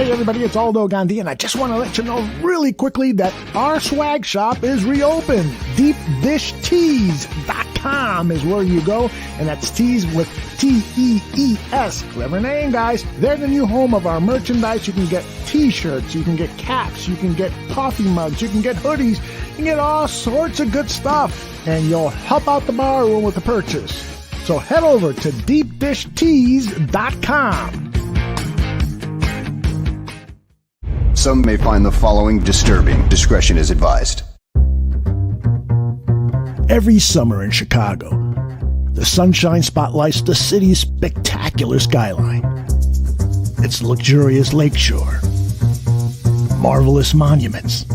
Hey everybody, it's Aldo Gandhi, and I just want to let you know really quickly that our swag shop is reopened. DeepDishTees.com is where you go, and that's tees with T-E-E-S. Clever name, guys. They're the new home of our merchandise. You can get t-shirts, you can get caps, you can get coffee mugs, you can get hoodies, you can get all sorts of good stuff, and you'll help out the bar room with the purchase. So head over to DeepDishTees.com. Some may find the following disturbing. Discretion is advised. Every summer in Chicago, the sunshine spotlights the city's spectacular skyline. Its luxurious lakeshore, marvelous monuments,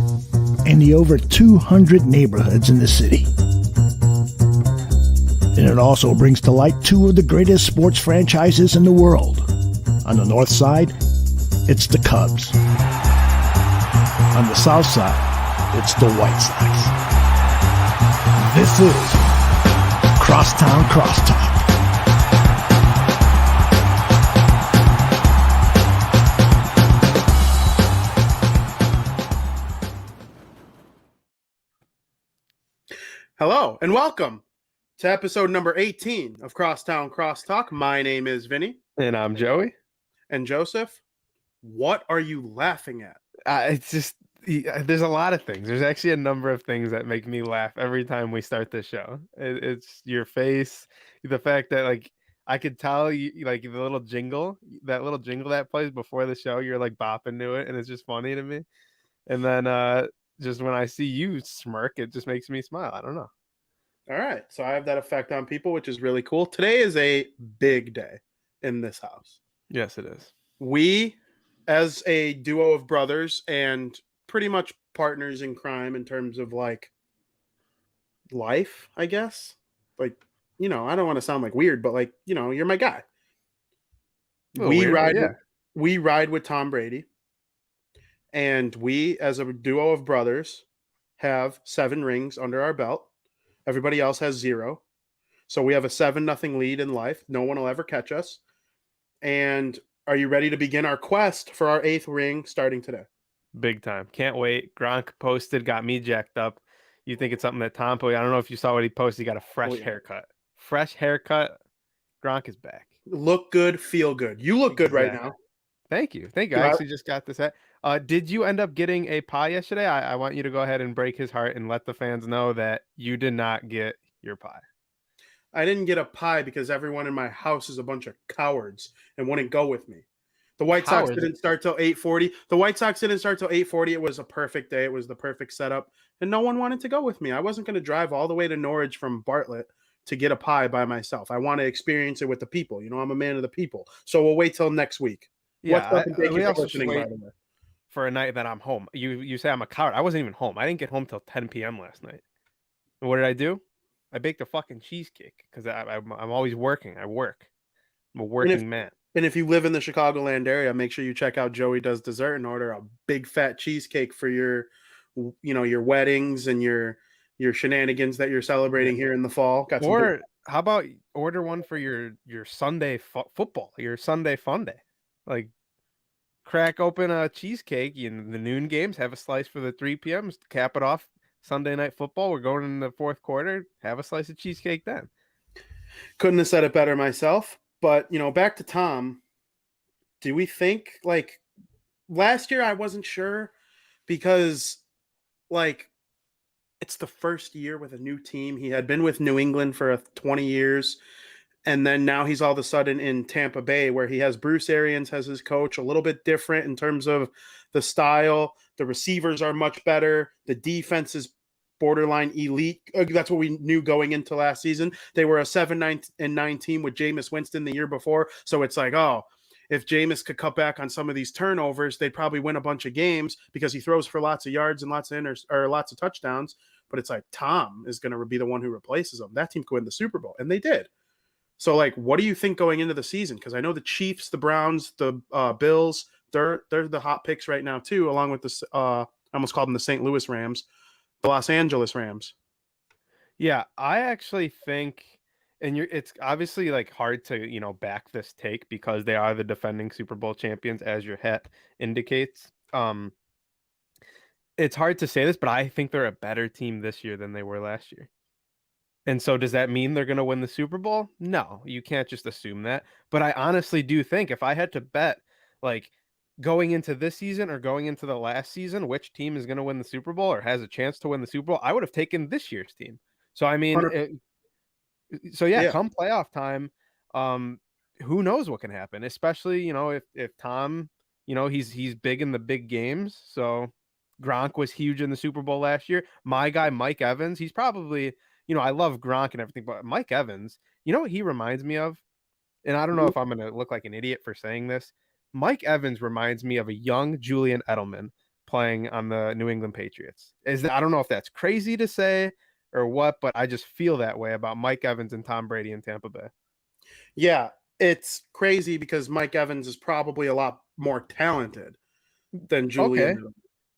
and the over 200 neighborhoods in the city. And it also brings to light two of the greatest sports franchises in the world. On the north side, it's the Cubs. On the south side, it's the White Sox. This is Crosstown Crosstalk. Hello and welcome to episode number 18 of Crosstown Crosstalk. My name is Vinnie. And I'm Joey. And Joseph, what are you laughing at? It's just, there's a lot of things. There's actually a number of things that make me laugh every time we start this show. It's your face, the fact that like I could tell you like the little jingle that plays before the show, you're like bopping to it, and it's just funny to me. And then just when I see you smirk, it just makes me smile. I don't know. All right, so I have that effect on people, which is really cool. Today is a big day in this house. Yes, it is. We, as a duo of brothers and pretty much partners in crime in terms of like life, I guess. Like, you know, I don't want to sound like weird, but like, you know, you're my guy. We ride with Tom Brady, and we, as a duo of brothers, have 7 rings under our belt. Everybody else has 0. So we have a 7-0 lead in life. No one will ever catch us. And are you ready to begin our quest for our 8th ring starting today? Big time. Can't wait. Gronk posted, got me jacked up. You think it's something that Tom posted? I don't know if you saw what he posted. He got a fresh haircut. Fresh haircut. Gronk is back. Look good, feel good. You look good right now. Thank you. I actually just got this hat. Did you end up getting a pie yesterday? I want you to go ahead and break his heart and let the fans know that you did not get your pie. I didn't get a pie because everyone in my house is a bunch of cowards and wouldn't go with me. The White Sox didn't start till 8:40. It was a perfect day. It was the perfect setup. And no one wanted to go with me. I wasn't going to drive all the way to Norwich from Bartlett to get a pie by myself. I want to experience it with the people. You know, I'm a man of the people. So we'll wait till next week. Yeah, we also should wait for a night that I'm home. You say I'm a coward. I wasn't even home. I didn't get home till 10 p.m. last night. And what did I do? I baked a fucking cheesecake because I'm always working. I work. I'm a working man. And if you live in the Chicagoland area, make sure you check out Joey Does Dessert and order a big fat cheesecake for your weddings and your shenanigans that you're celebrating here in the fall. Or how about order one for your Sunday football, your Sunday fun day? Like crack open a cheesecake in the noon games, have a slice for the 3 p.m. cap it off. Sunday night football, we're going in the fourth quarter, have a slice of cheesecake then. Couldn't have said it better myself. But, you know, back to Tom, do we think, like, last year I wasn't sure because, like, it's the first year with a new team. He had been with New England for 20 years, and then now he's all of a sudden in Tampa Bay where he has Bruce Arians as his coach, a little bit different in terms of the style. The receivers are much better. The defense is borderline elite. That's what we knew going into last season. They were a 7-9 team with Jameis Winston the year before. So it's like, oh, if Jameis could cut back on some of these turnovers, they'd probably win a bunch of games because he throws for lots of yards and lots of touchdowns. But it's like Tom is going to be the one who replaces him. That team could win the Super Bowl, and they did. So, like, what do you think going into the season? Because I know the Chiefs, the Browns, the Bills, they're the hot picks right now too, along with the I almost called them the St. Louis Rams. The Los Angeles Rams. Yeah, I actually think And it's obviously like hard to, back this take because they are the defending Super Bowl champions, as your hat indicates. It's hard to say this, but I think they're a better team this year than they were last year. And so does that mean they're going to win the Super Bowl? No, you can't just assume that. But I honestly do think if I had to bet, like going into this season or going into the last season, which team is going to win the Super Bowl or has a chance to win the Super Bowl, I would have taken this year's team. So I mean, 100 so yeah, Yeah. come playoff time, who knows what can happen? Especially if Tom, he's big in the big games. So Gronk was huge in the Super Bowl last year. My guy Mike Evans, he's probably I love Gronk and everything, but Mike Evans, you know what he reminds me of? And I don't know if I'm gonna look like an idiot for saying this. Mike Evans reminds me of a young Julian Edelman playing on the New England Patriots. I don't know if that's crazy to say or what, but I just feel that way about Mike Evans and Tom Brady in Tampa Bay. Yeah, it's crazy because Mike Evans is probably a lot more talented than Okay. Julian.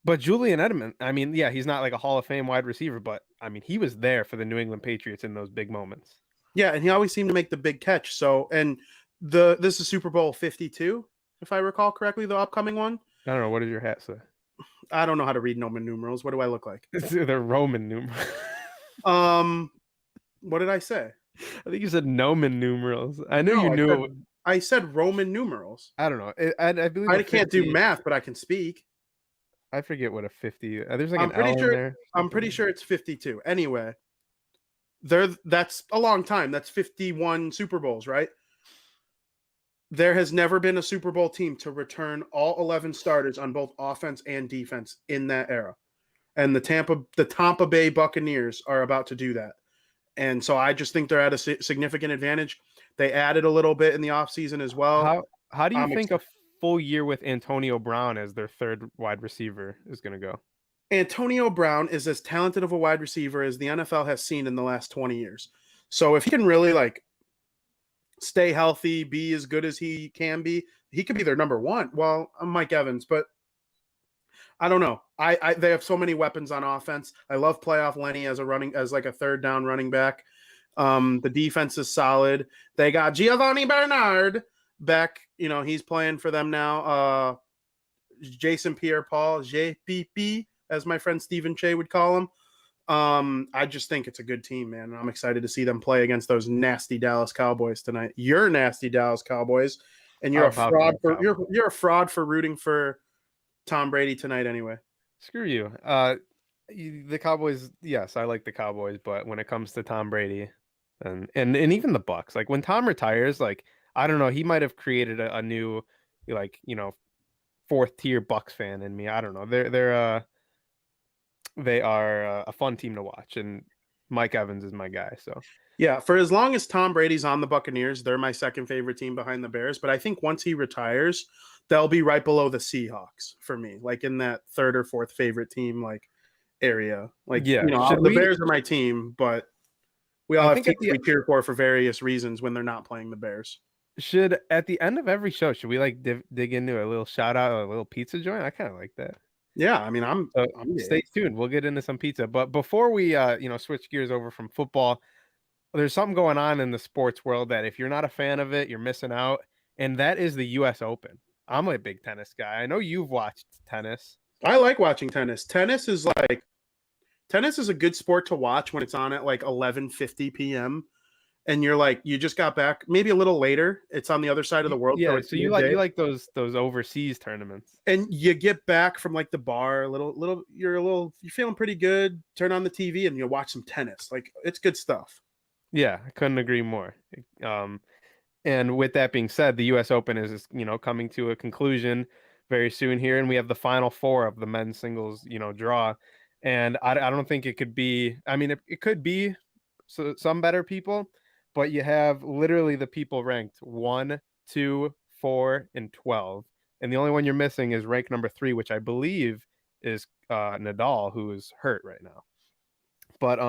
But Julian Edelman, I mean, yeah, he's not like a Hall of Fame wide receiver, but I mean, he was there for the New England Patriots in those big moments. Yeah, and he always seemed to make the big catch. So, and this is Super Bowl 52, if I recall correctly, the upcoming one. I don't know. What does your hat say? I don't know how to read Roman numerals. What do I look like? They're Roman numerals. What did I say? I think you said Noman numerals. I knew No, you knew. I said Roman numerals. I don't know. I believe I can't do math, but I can speak. I forget what a 50. There's like I'm an pretty L sure. in there. I'm pretty sure it's 52. Anyway, that's a long time. That's 51 Super Bowls, right? There has never been a Super Bowl team to return all 11 starters on both offense and defense in that era. And the Tampa Bay Buccaneers are about to do that. And so I just think they're at a significant advantage. They added a little bit in the offseason as well. How do you think a full year with Antonio Brown as their third wide receiver is going to go? Antonio Brown is as talented of a wide receiver as the NFL has seen in the last 20 years. So if he can really stay healthy, be as good as he can be, he could be their number one. Well, I'm Mike Evans, but I don't know. They have so many weapons on offense. I love playoff Lenny as a third down running back. The defense is solid. They got Giovanni Bernard back. He's playing for them now. Jason Pierre-Paul, JPP, as my friend Stephen Che would call him. I just think it's a good team, man. I'm excited to see them play against those nasty Dallas Cowboys tonight. You're nasty Dallas Cowboys, and you're a fraud you're a fraud for rooting for Tom Brady tonight anyway. Screw you. The Cowboys, yes, I like the Cowboys, but when it comes to Tom Brady and even the Bucks, like when Tom retires, I don't know, he might have created a new fourth tier Bucks fan in me. I don't know. They are a fun team to watch, and Mike Evans is my guy. So yeah, for as long as Tom Brady's on the Buccaneers, they're my second favorite team behind the Bears. But I think once he retires, they'll be right below the Seahawks for me, like in that third or fourth favorite team area. The Bears are my team, but we all have teams we cheer for various reasons when they're not playing the Bears. Should at the end of every show, should we dig into a little shout out, a little pizza joint? I kind of like that. Yeah, I mean, I'm stay tuned. We'll get into some pizza, but before we switch gears over from football, there's something going on in the sports world that if you're not a fan of it, you're missing out, and that is the U.S. Open. I'm a big tennis guy. I know you've watched tennis. I like watching tennis. Tennis is a good sport to watch when it's on at 11:50 p.m. and you just got back maybe a little later. It's on the other side of the world. Yeah, so you like those overseas tournaments. And you get back from the bar, you're feeling pretty good. Turn on the TV and you watch some tennis. It's good stuff. Yeah, I couldn't agree more. And with that being said, the U.S. Open is coming to a conclusion very soon here, and we have the final four of the men's singles draw. And I don't think it could be. I mean, it could be some better people, but you have literally the people ranked 1, 2, 4, and 12, and the only one you're missing is rank number 3, which I believe is Nadal, who is hurt right now. But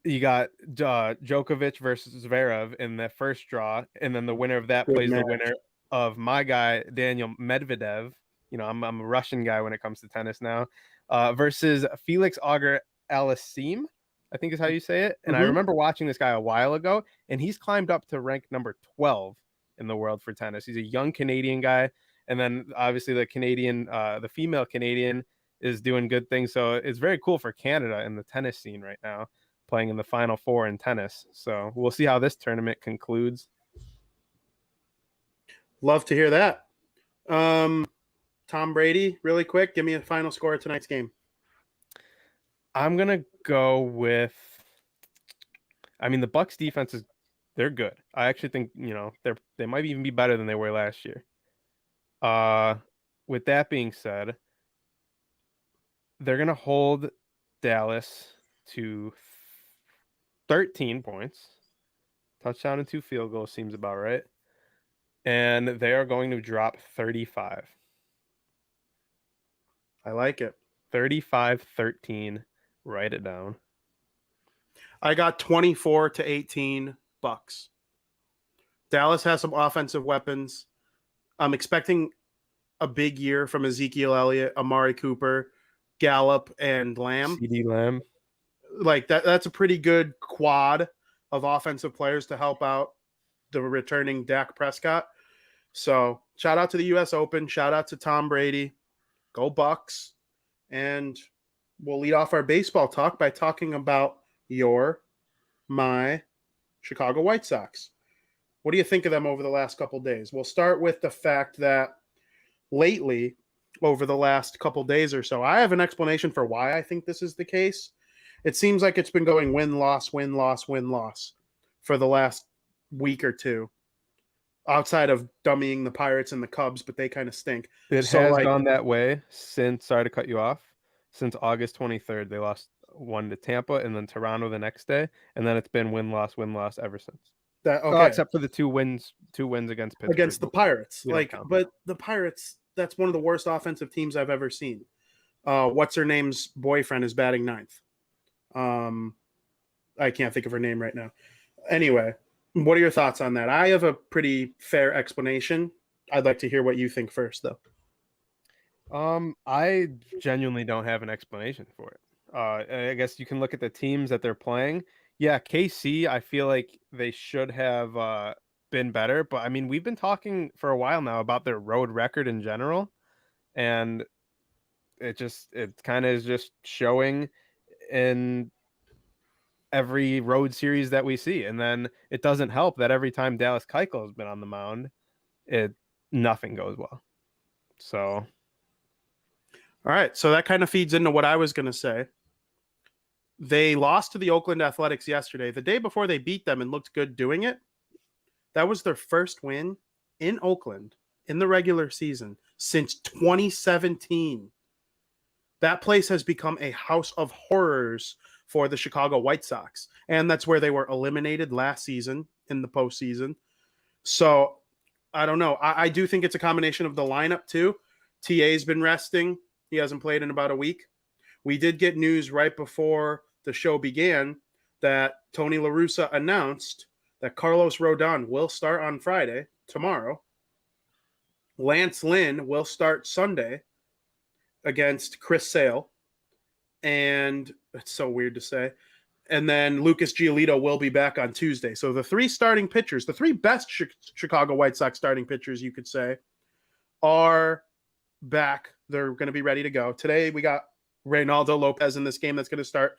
you got Djokovic versus Zverev in the first draw, and then the winner of that plays the winner of my guy Daniel Medvedev. I'm a Russian guy when it comes to tennis now, versus Felix Auger-Aliassime, I think is how you say it. And I Mhm. remember watching this guy a while ago, and he's climbed up to rank number 12 in the world for tennis. He's a young Canadian guy. And then obviously the female Canadian is doing good things. So it's very cool for Canada in the tennis scene right now, playing in the Final Four in tennis. So we'll see how this tournament concludes. Love to hear that. Tom Brady, really quick, give me a final score of tonight's game. I'm gonna go with. I mean, the Bucks defense they're good. I actually think they might even be better than they were last year. With that being said, they're gonna hold Dallas to 13 points. Touchdown and 2 field goals seems about right. And they are going to drop 35. I like it. 35-13. Write it down. I got 24-18 Bucks. Dallas has some offensive weapons. I'm expecting a big year from Ezekiel Elliott, Amari Cooper, Gallup, and Lamb. CD Lamb. Like that's a pretty good quad of offensive players to help out the returning Dak Prescott. So shout out to the US Open. Shout out to Tom Brady. Go Bucks. And we'll lead off our baseball talk by talking about my Chicago White Sox. What do you think of them over the last couple days? We'll start with the fact that lately, over the last couple days or so, I have an explanation for why I think this is the case. It seems like it's been going win-loss, win-loss, win-loss for the last week or two, outside of dummying the Pirates and the Cubs, but they kind of stink. It has gone that way since, sorry to cut you off, since August 23rd. They lost one to Tampa and then Toronto the next day, and then it's been win-loss, win-loss ever since. Except for the two wins against Pittsburgh. Against the Pirates. But the Pirates, that's one of the worst offensive teams I've ever seen. What's her name's boyfriend is batting ninth. I can't think of her name right now. Anyway, what are your thoughts on that? I have a pretty fair explanation. I'd like to hear what you think first, though. I genuinely don't have an explanation for it. I guess you can look at the teams that they're playing. Yeah, KC, I feel like they should have been better, but I mean, we've been talking for a while now about their road record in general, and it kind of is just showing in every road series that we see. And then it doesn't help that every time Dallas Keuchel has been on the mound, nothing goes well. So, all right, so that kind of feeds into what I was going to say. They lost to the Oakland Athletics yesterday. The day before they beat them and looked good doing it, that was their first win in Oakland in the regular season since 2017. That place has become a house of horrors for the Chicago White Sox. And that's where they were eliminated last season in the postseason. So I don't know. I do think it's a combination of the lineup too. TA's been resting. He hasn't played in about a week. We did get news right before the show began that Tony La Russa announced that Carlos Rodon will start on Friday, tomorrow. Lance Lynn will start Sunday against Chris Sale. And it's so weird to say. And then Lucas Giolito will be back on Tuesday. So the three starting pitchers, the three best Chicago White Sox starting pitchers, you could say, are back. They're going to be ready to go. Today we got Reynaldo Lopez in this game that's going to start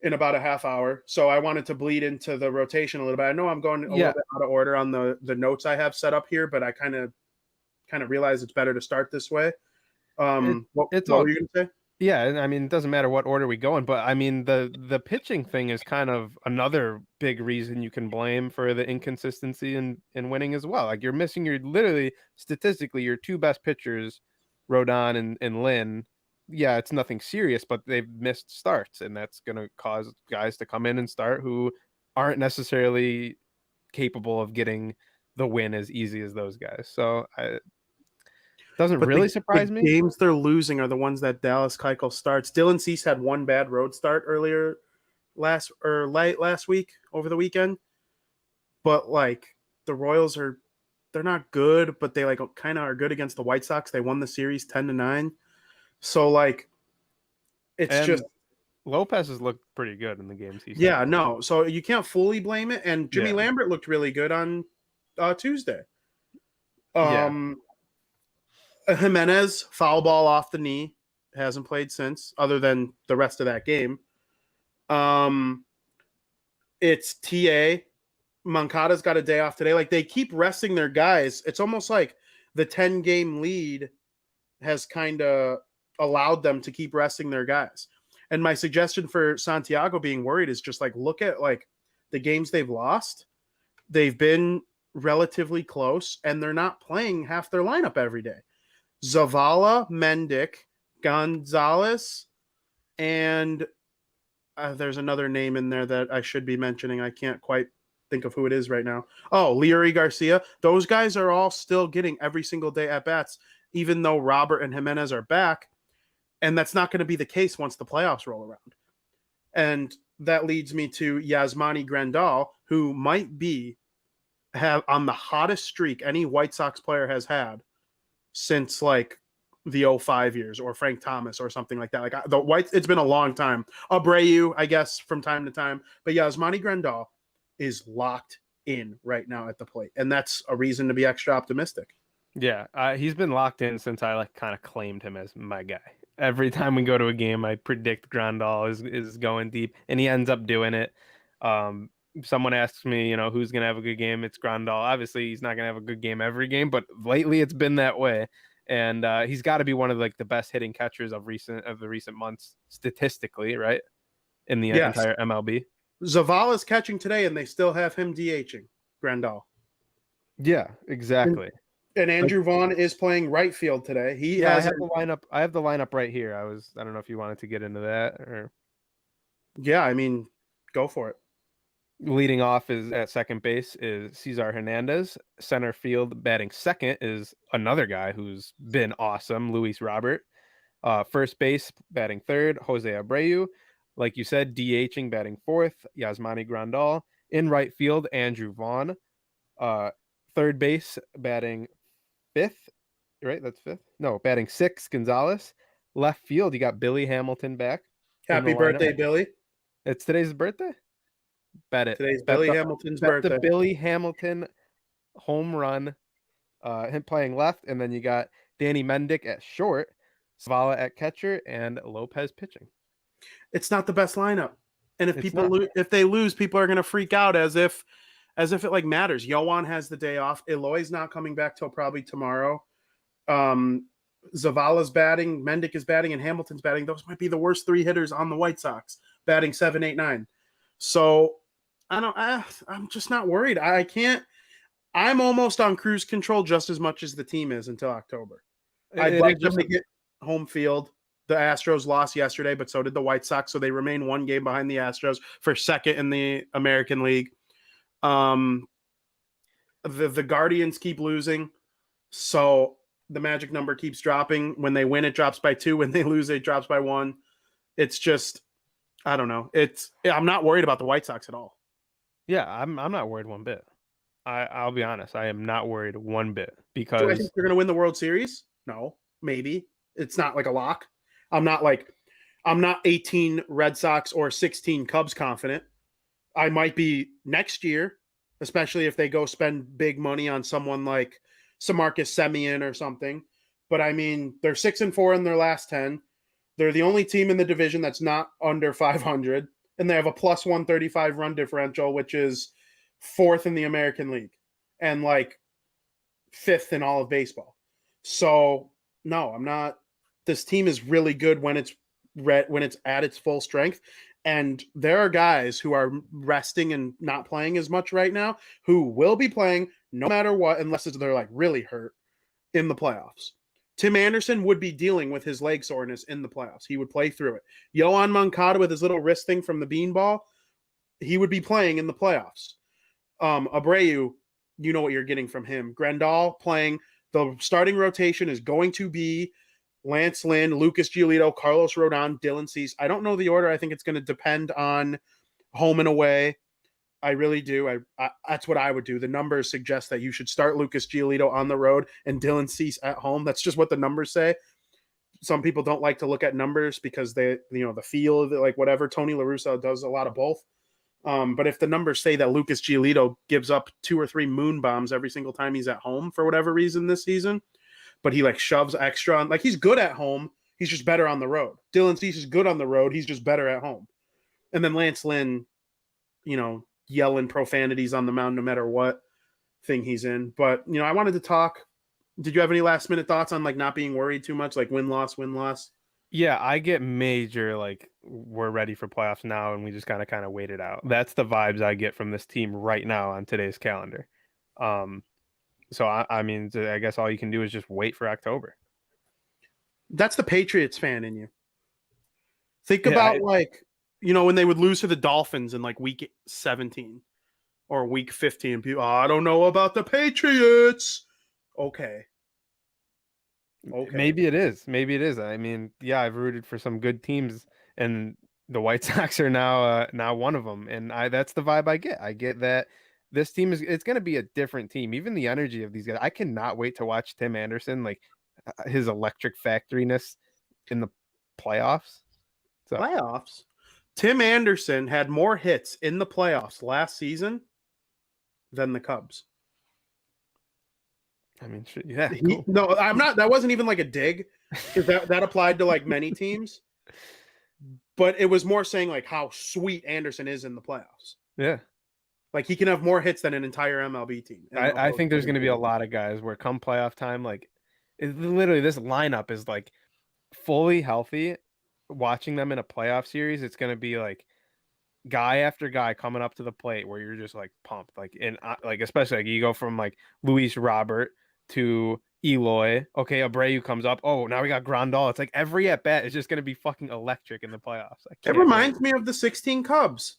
in about a half hour. So I wanted to bleed into the rotation a little bit. I know I'm going a little bit out of order on the notes I have set up here, but I kind of realize it's better to start this way. What were you going to say? Yeah, I mean, it doesn't matter what order we go in, but I mean, the pitching thing is kind of another big reason you can blame for the inconsistency in winning as well. Like, you're missing literally, statistically, your two best pitchers, Rodon and Lynn. Yeah, it's nothing serious, but they've missed starts, and that's going to cause guys to come in and start who aren't necessarily capable of getting the win as easy as those guys. So doesn't really surprise me. Games they're losing are the ones that Dallas Keuchel starts. Dylan Cease had one bad road start earlier last week over the weekend. But like the Royals they're not good, but they like kind of are good against the White Sox. They won the series 10-9. So like it's just Lopez has looked pretty good in the games he's Yeah, played. no. So you can't fully blame it. And Jimmy Yeah. Lambert looked really good on Tuesday. Yeah. Jimenez, foul ball off the knee, hasn't played since, other than the rest of that game. It's TA. Moncada's got a day off today. Like, they keep resting their guys. It's almost like the 10-game lead has kind of allowed them to keep resting their guys. And my suggestion for Santiago being worried is just like, look at like the games they've lost. They've been relatively close, and they're not playing half their lineup every day. Zavala, Mendick, Gonzalez, and there's another name in there that I should be mentioning. I can't quite think of who it is right now. Oh, Leary Garcia. Those guys are all still getting every single day at bats, even though Robert and Jimenez are back. And that's not going to be the case once the playoffs roll around. And that leads me to Yasmani Grandal, who might be on the hottest streak any White Sox player has had since like the 05 years, or Frank Thomas or something like that. Like the White, it's been a long time. Abreu, I guess, from time to time. But Yasmani Grandal is locked in right now at the plate. And that's a reason to be extra optimistic. Yeah, he's been locked in since I like kind of claimed him as my guy. Every time we go to a game, I predict Grandal is going deep, and he ends up doing it. Someone asks me, who's gonna have a good game? It's Grandal. Obviously, he's not gonna have a good game every game, but lately it's been that way. And he's got to be one of like the best hitting catchers of the recent months statistically, right? In the entire MLB. Zavala's catching today, and they still have him DHing Grandal. Yeah, exactly. And Andrew Vaughn is playing right field today. I have the lineup. I have the lineup right here. I don't know if you wanted to get into that or. Yeah, I mean, go for it. Leading off is at second base is Cesar Hernandez. Center field batting second is another guy who's been awesome, Luis Robert. First base batting third, Jose Abreu. Like you said, DHing batting fourth, Yasmani Grandal. In right field, Andrew Vaughn. Third base batting fifth, right? That's fifth. No, batting sixth, Gonzalez. Left field, you got Billy Hamilton back. Happy birthday, Billy. It's today's birthday? Bet it. Today's Billy Hamilton's birthday. The Billy Hamilton home run, him playing left, and then you got Danny Mendick at short, Zavala at catcher, and Lopez pitching. It's not the best lineup. And if they lose, people are going to freak out as if it like matters. Yoan has the day off. Eloy's not coming back till probably tomorrow. Zavala's batting, Mendick is batting, and Hamilton's batting. Those might be the worst three hitters on the White Sox, batting 7, 8, 9. So I'm just not worried. I'm almost on cruise control just as much as the team is until October. I'd like them to get home field. The Astros lost yesterday, but so did the White Sox. So they remain one game behind the Astros for second in the American League. The Guardians keep losing. So the magic number keeps dropping. When they win, it drops by 2. When they lose, it drops by 1. It's just, I don't know. I'm not worried about the White Sox at all. Yeah, I'm not worried one bit. I'll be honest. I am not worried one bit because. Do I think they're going to win the World Series? No, maybe. It's not like a lock. I'm not 18 Red Sox or 16 Cubs confident. I might be next year, especially if they go spend big money on someone like Samarcus Semien or something. But I mean, they're 6-4 in their last 10. They're the only team in the division that's not under 500, and they have a plus 135 run differential, which is 4th in the American League and like 5th in all of baseball. So no, I'm not. This team is really good when it's at its full strength. And there are guys who are resting and not playing as much right now who will be playing no matter what, unless they're like really hurt in the playoffs. Tim Anderson would be dealing with his leg soreness in the playoffs. He would play through it. Yoan Moncada with his little wrist thing from the beanball, he would be playing in the playoffs. Abreu, you know what you're getting from him. Grandal playing. The starting rotation is going to be Lance Lynn, Lucas Giolito, Carlos Rodon, Dylan Cease. I don't know the order. I think it's going to depend on home and away. I really do. That's what I would do. The numbers suggest that you should start Lucas Giolito on the road and Dylan Cease at home. That's just what the numbers say. some people don't like to look at numbers because they, the feel of it, like whatever. Tony La Russa does a lot of both. But if the numbers say that Lucas Giolito gives up 2 or 3 moon bombs every single time he's at home for whatever reason this season, but he like shoves extra on, like he's good at home, he's just better on the road. Dylan Cease is good on the road, he's just better at home. And then Lance Lynn, yelling profanities on the mound no matter what thing he's in. But I wanted to talk. Did you have any last minute thoughts on like not being worried too much, like win loss? Yeah, I get major like we're ready for playoffs now, and we just kind of wait it out. That's the vibes I get from this team right now on today's calendar. So I mean, I guess all you can do is just wait for October. That's the Patriots fan in you. Think about when they would lose to the Dolphins in like week 17 or week 15. People, I don't know about the Patriots. Okay. Maybe it is. I mean, yeah, I've rooted for some good teams, and the White Sox are now one of them. And that's the vibe I get. I get that this team it's going to be a different team. Even the energy of these guys. I cannot wait to watch Tim Anderson, like his electric factoriness in the playoffs. So. Playoffs? Tim Anderson had more hits in the playoffs last season than the Cubs. I mean, yeah. Cool. No, I'm not. That wasn't even like a dig, because that applied to like many teams. But it was more saying like how sweet Anderson is in the playoffs. Yeah, like he can have more hits than an entire MLB team. I think there's going to be a lot of guys where come playoff time, like literally this lineup is like fully healthy. Watching them in a playoff series, it's going to be like guy after guy coming up to the plate where you're just like pumped, like like especially like you go from like Luis Robert to Eloy. Okay, Abreu comes up. Oh, now we got Grandal. It's like every at bat is just going to be fucking electric in the playoffs. It reminds me of the 16 Cubs.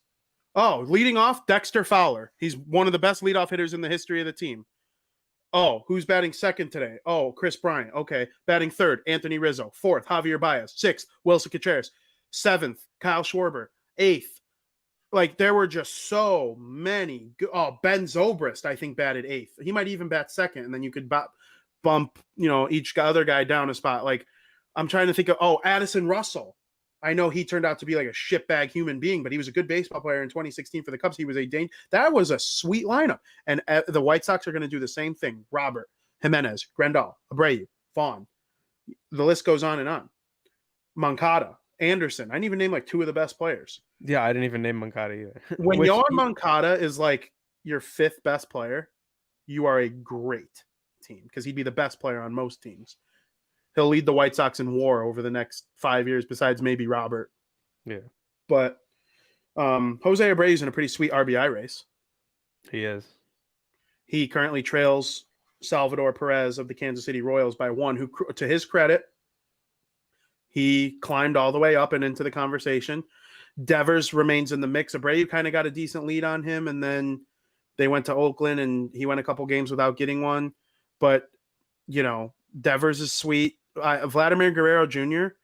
Oh, leading off, Dexter Fowler. He's one of the best leadoff hitters in the history of the team. Oh, who's batting second today? Oh, Chris Bryant. Okay, batting third, Anthony Rizzo. Fourth, Javier Baez. Sixth, Wilson Contreras. Seventh, Kyle Schwarber. Eighth, like there were just so many. Ben Zobrist, I think, batted eighth. He might even bat second, and then you could bump, each other guy down a spot. Like I'm trying to think of. Addison Russell. I know he turned out to be like a shitbag human being, but he was a good baseball player in 2016 for the Cubs. He was that was a sweet lineup, and the White Sox are going to do the same thing. Robert, Jimenez, Grandal, Abreu, Vaughn. The list goes on and on. Moncada, Anderson. I didn't even name like 2 of the best players. Yeah, I didn't even name Moncada either. When Yohan Moncada is like your 5th best player, you are a great team, because he'd be the best player on most teams. He'll lead the White Sox in WAR over the next 5 years, besides maybe Robert. Yeah. But Jose Abreu is in a pretty sweet RBI race. He is. He currently trails Salvador Perez of the Kansas City Royals by 1, who, to his credit, he climbed all the way up and into the conversation. Devers remains in the mix. Abreu kind of got a decent lead on him, and then they went to Oakland, and he went a couple games without getting one. But, Devers is sweet. Vladimir Guerrero Jr.,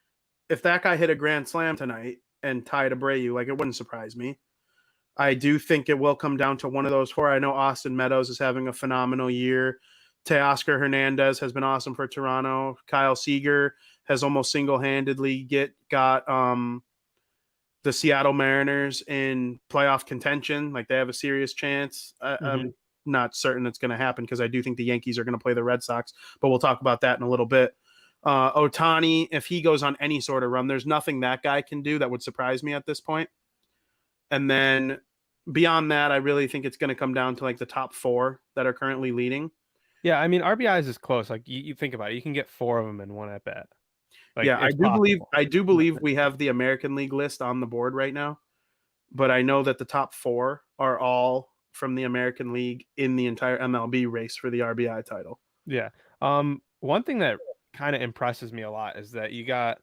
if that guy hit a grand slam tonight and tied Abreu, like, it wouldn't surprise me. I do think it will come down to one of those 4. I know Austin Meadows is having a phenomenal year. Teoscar Hernandez has been awesome for Toronto. Kyle Seager has almost single-handedly got the Seattle Mariners in playoff contention. Like, they have a serious chance. I'm not certain it's going to happen, because I do think the Yankees are going to play the Red Sox, but we'll talk about that in a little bit. Ohtani, if he goes on any sort of run, there's nothing that guy can do that would surprise me at this point. And then beyond that, I really think it's going to come down to like the top 4 that are currently leading. Yeah, I mean, RBIs is close. Like you think about it, you can get 4 of them in one at bat. Like, yeah, I do believe we have the American League list on the board right now, but I know that the top 4 are all from the American League in the entire MLB race for the RBI title. Yeah. One thing that kind of impresses me a lot is that you got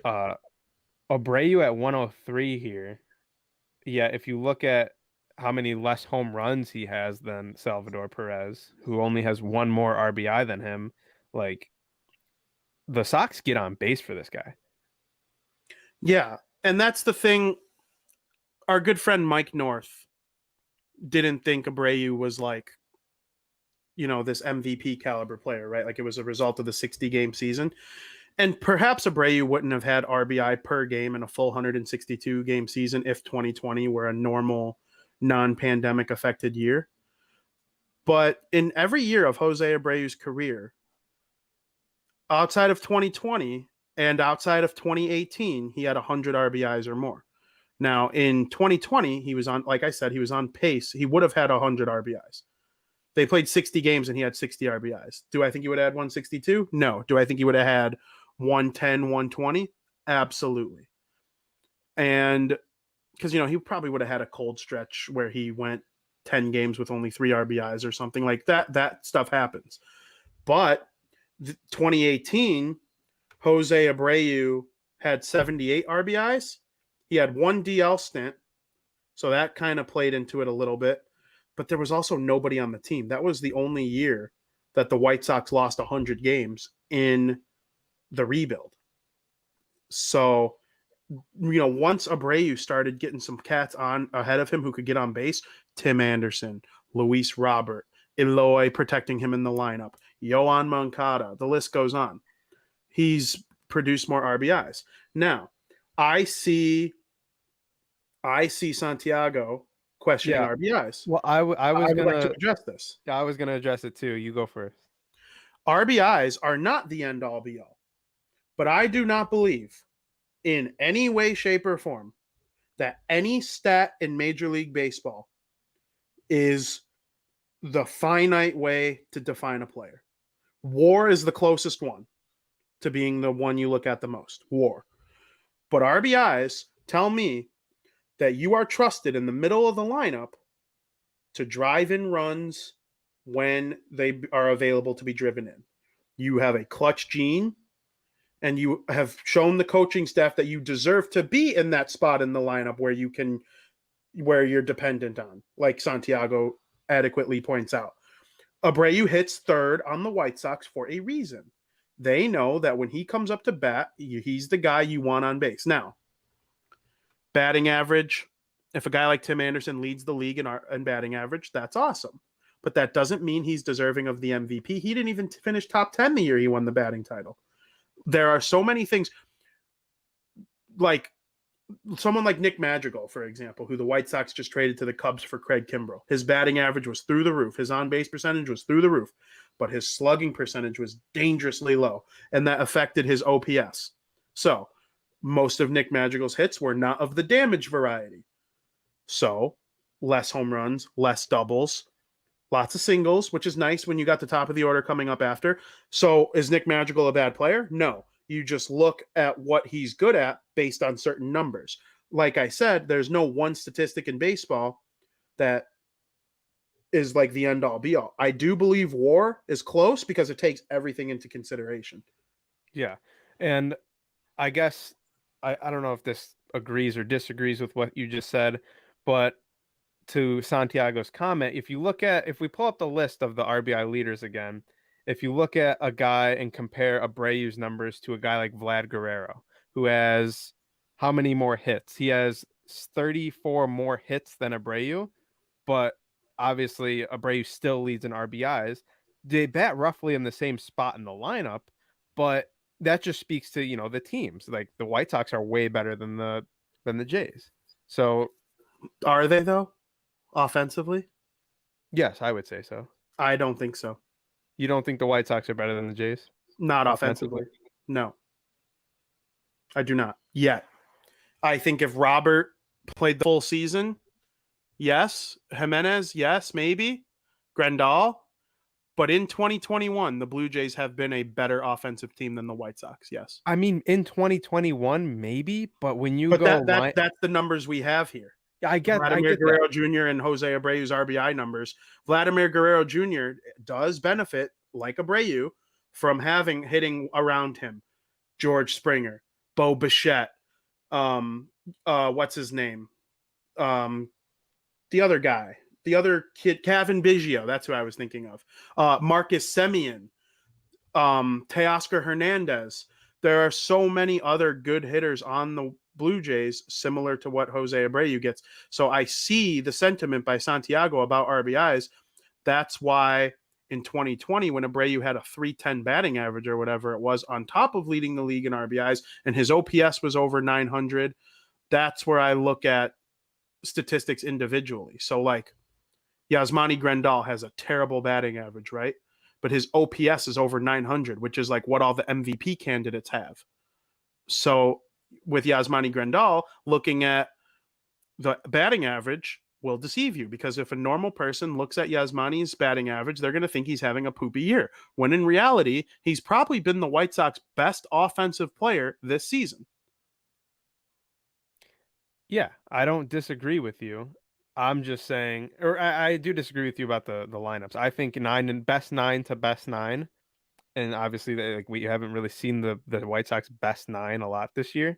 Abreu at 103 here. Yeah, if you look at how many less home runs he has than Salvador Perez, who only has 1 more RBI than him, like, the Sox get on base for this guy. Yeah, and that's the thing. Our good friend Mike North didn't think Abreu was like, this MVP caliber player, right? Like, it was a result of the 60-game season. And perhaps Abreu wouldn't have had RBI per game in a full 162 game season if 2020 were a normal, non-pandemic affected year. But in every year of Jose Abreu's career, outside of 2020 and outside of 2018, he had 100 RBIs or more. Now, in 2020, he was on, like I said, he was on pace. He would have had 100 RBIs. They played 60 games and he had 60 RBIs. Do I think he would have had 162? No. Do I think he would have had 110, 120? Absolutely. And because, he probably would have had a cold stretch where he went 10 games with only 3 RBIs or something like that. That stuff happens. But 2018, Jose Abreu had 78 RBIs. He had 1 DL stint. So that kind of played into it a little bit. But there was also nobody on the team. That was the only year that the White Sox lost 100 games in the rebuild. So, once Abreu started getting some cats on ahead of him who could get on base, Tim Anderson, Luis Robert, Eloy protecting him in the lineup, Yoan Moncada, the list goes on. He's produced more RBIs. Now, I see Santiago questioning RBIs. Well, I was would gonna like to address this. I was gonna address it too. You go first. RBIs are not the end all be all, but I do not believe in any way, shape, or form that any stat in Major League Baseball is the finite way to define a player. WAR is the closest one to being the one you look at the most. WAR. But RBIs tell me that you are trusted in the middle of the lineup to drive in runs when they are available to be driven in. You have a clutch gene, and you have shown the coaching staff that you deserve to be in that spot in the lineup where you're dependent on, like Santiago adequately points out. Abreu hits third on the White Sox for a reason. They know that when he comes up to bat, he's the guy you want on base. Now, batting average, if a guy like Tim Anderson leads the league in batting average, that's awesome. But that doesn't mean he's deserving of the MVP. He didn't even finish top 10 the year he won the batting title. There are so many things, like someone like Nick Madrigal, for example, who the White Sox just traded to the Cubs for Craig Kimbrell. His batting average was through the roof. His on-base percentage was through the roof, but his slugging percentage was dangerously low, and that affected his OPS. So most of Nick Madrigal's hits were not of the damage variety. So less home runs, less doubles, lots of singles, which is nice when you got the top of the order coming up after. So is Nick Madrigal a bad player? No. You just look at what he's good at based on certain numbers. Like I said, there's no one statistic in baseball that is like the end all be all. I do believe WAR is close because it takes everything into consideration. Yeah. And I guess I don't know if this agrees or disagrees with what you just said, but to Santiago's comment, if we pull up the list of the RBI leaders again, if you look at a guy and compare Abreu's numbers to a guy like Vlad Guerrero, who has how many more hits? He has 34 more hits than Abreu, but obviously Abreu still leads in RBIs. They bat roughly in the same spot in the lineup, but that just speaks to, the teams. Like the White Sox are way better than the Jays. So are they though? Offensively? Yes, I would say so. I don't think so. You don't think the White Sox are better than the Jays? Not offensively. No. I do not. Yet. I think if Robert played the full season, yes. Jimenez, yes, maybe. Grandal. But in 2021, the Blue Jays have been a better offensive team than the White Sox, yes. I mean, in 2021, maybe, but when you that's the numbers we have here. I get Guerrero Jr. and Jose Abreu's RBI numbers. Vladimir Guerrero Jr. does benefit, like Abreu, from hitting around him. George Springer, Bo Bichette, what's his name? The other guy, the other kid, Kevin Biggio. That's who I was thinking of. Marcus Semien, Teoscar Hernandez. There are so many other good hitters on the Blue Jays, similar to what Jose Abreu gets. So I see the sentiment by Santiago about RBIs. That's why in 2020 when Abreu had a 310 batting average or whatever it was, on top of leading the league in RBIs, and his OPS was over 900. That's where I look at statistics individually. So like Yasmani Grandal has a terrible batting average, right? But his OPS is over 900, which is like what all the MVP candidates have. So with Yasmani Grandal, looking at the batting average will deceive you, because if a normal person looks at Yasmani's batting average, they're going to think he's having a poopy year, when in reality, he's probably been the White Sox best offensive player this season. Yeah, I don't disagree with you. I'm just saying, or I do disagree with you about the lineups. I think nine and best nine to best nine, and obviously like we haven't really seen the White Sox best nine a lot this year.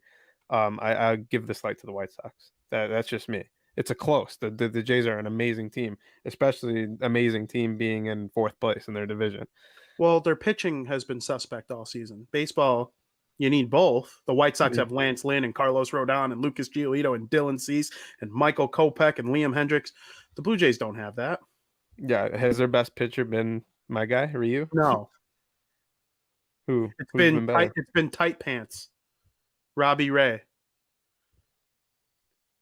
I give this light to the White Sox. That's just me. It's a close. The Jays are an amazing team, especially amazing team being in fourth place in their division. Well, their pitching has been suspect all season. Baseball, you need both. The White Sox have Lance Lynn and Carlos Rodon and Lucas Giolito and Dylan Cease and Michael Kopech and Liam Hendricks. The Blue Jays don't have that. Yeah, has their best pitcher been my guy, Ryu? No. Who's been better? tight, it's been tight pants. Robbie Ray.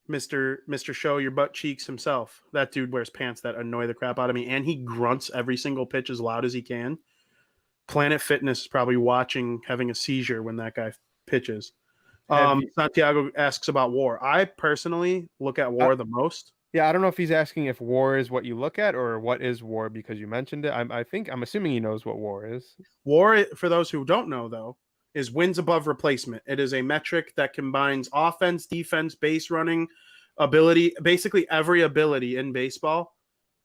Mr. Show Your Butt Cheeks himself. That dude wears pants that annoy the crap out of me, and he grunts every single pitch as loud as he can. Planet Fitness is probably watching, having a seizure when that guy pitches. Santiago asks about WAR. I personally look at WAR the most. Yeah, I don't know if he's asking if WAR is what you look at or what is WAR, because you mentioned it. I'm assuming he knows what WAR is. WAR, for those who don't know, though, is wins above replacement. It is a metric that combines offense, defense, base running, ability, basically every ability in baseball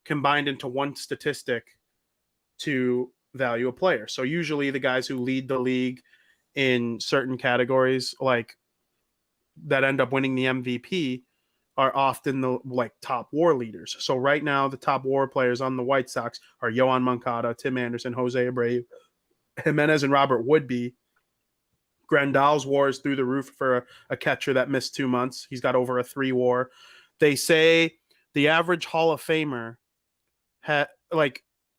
combined into one statistic to value a player. So usually the guys who lead the league in certain categories, like that end up winning the MVP, are often the like top WAR leaders. So right now the top WAR players on the White Sox are Yohan Moncada, Tim Anderson, Jose Abreu, Jimenez, and Robert Woodby. Grandal's WAR is through the roof for a catcher that missed 2 months. He's got over a 3 WAR. They say the average Hall of Famer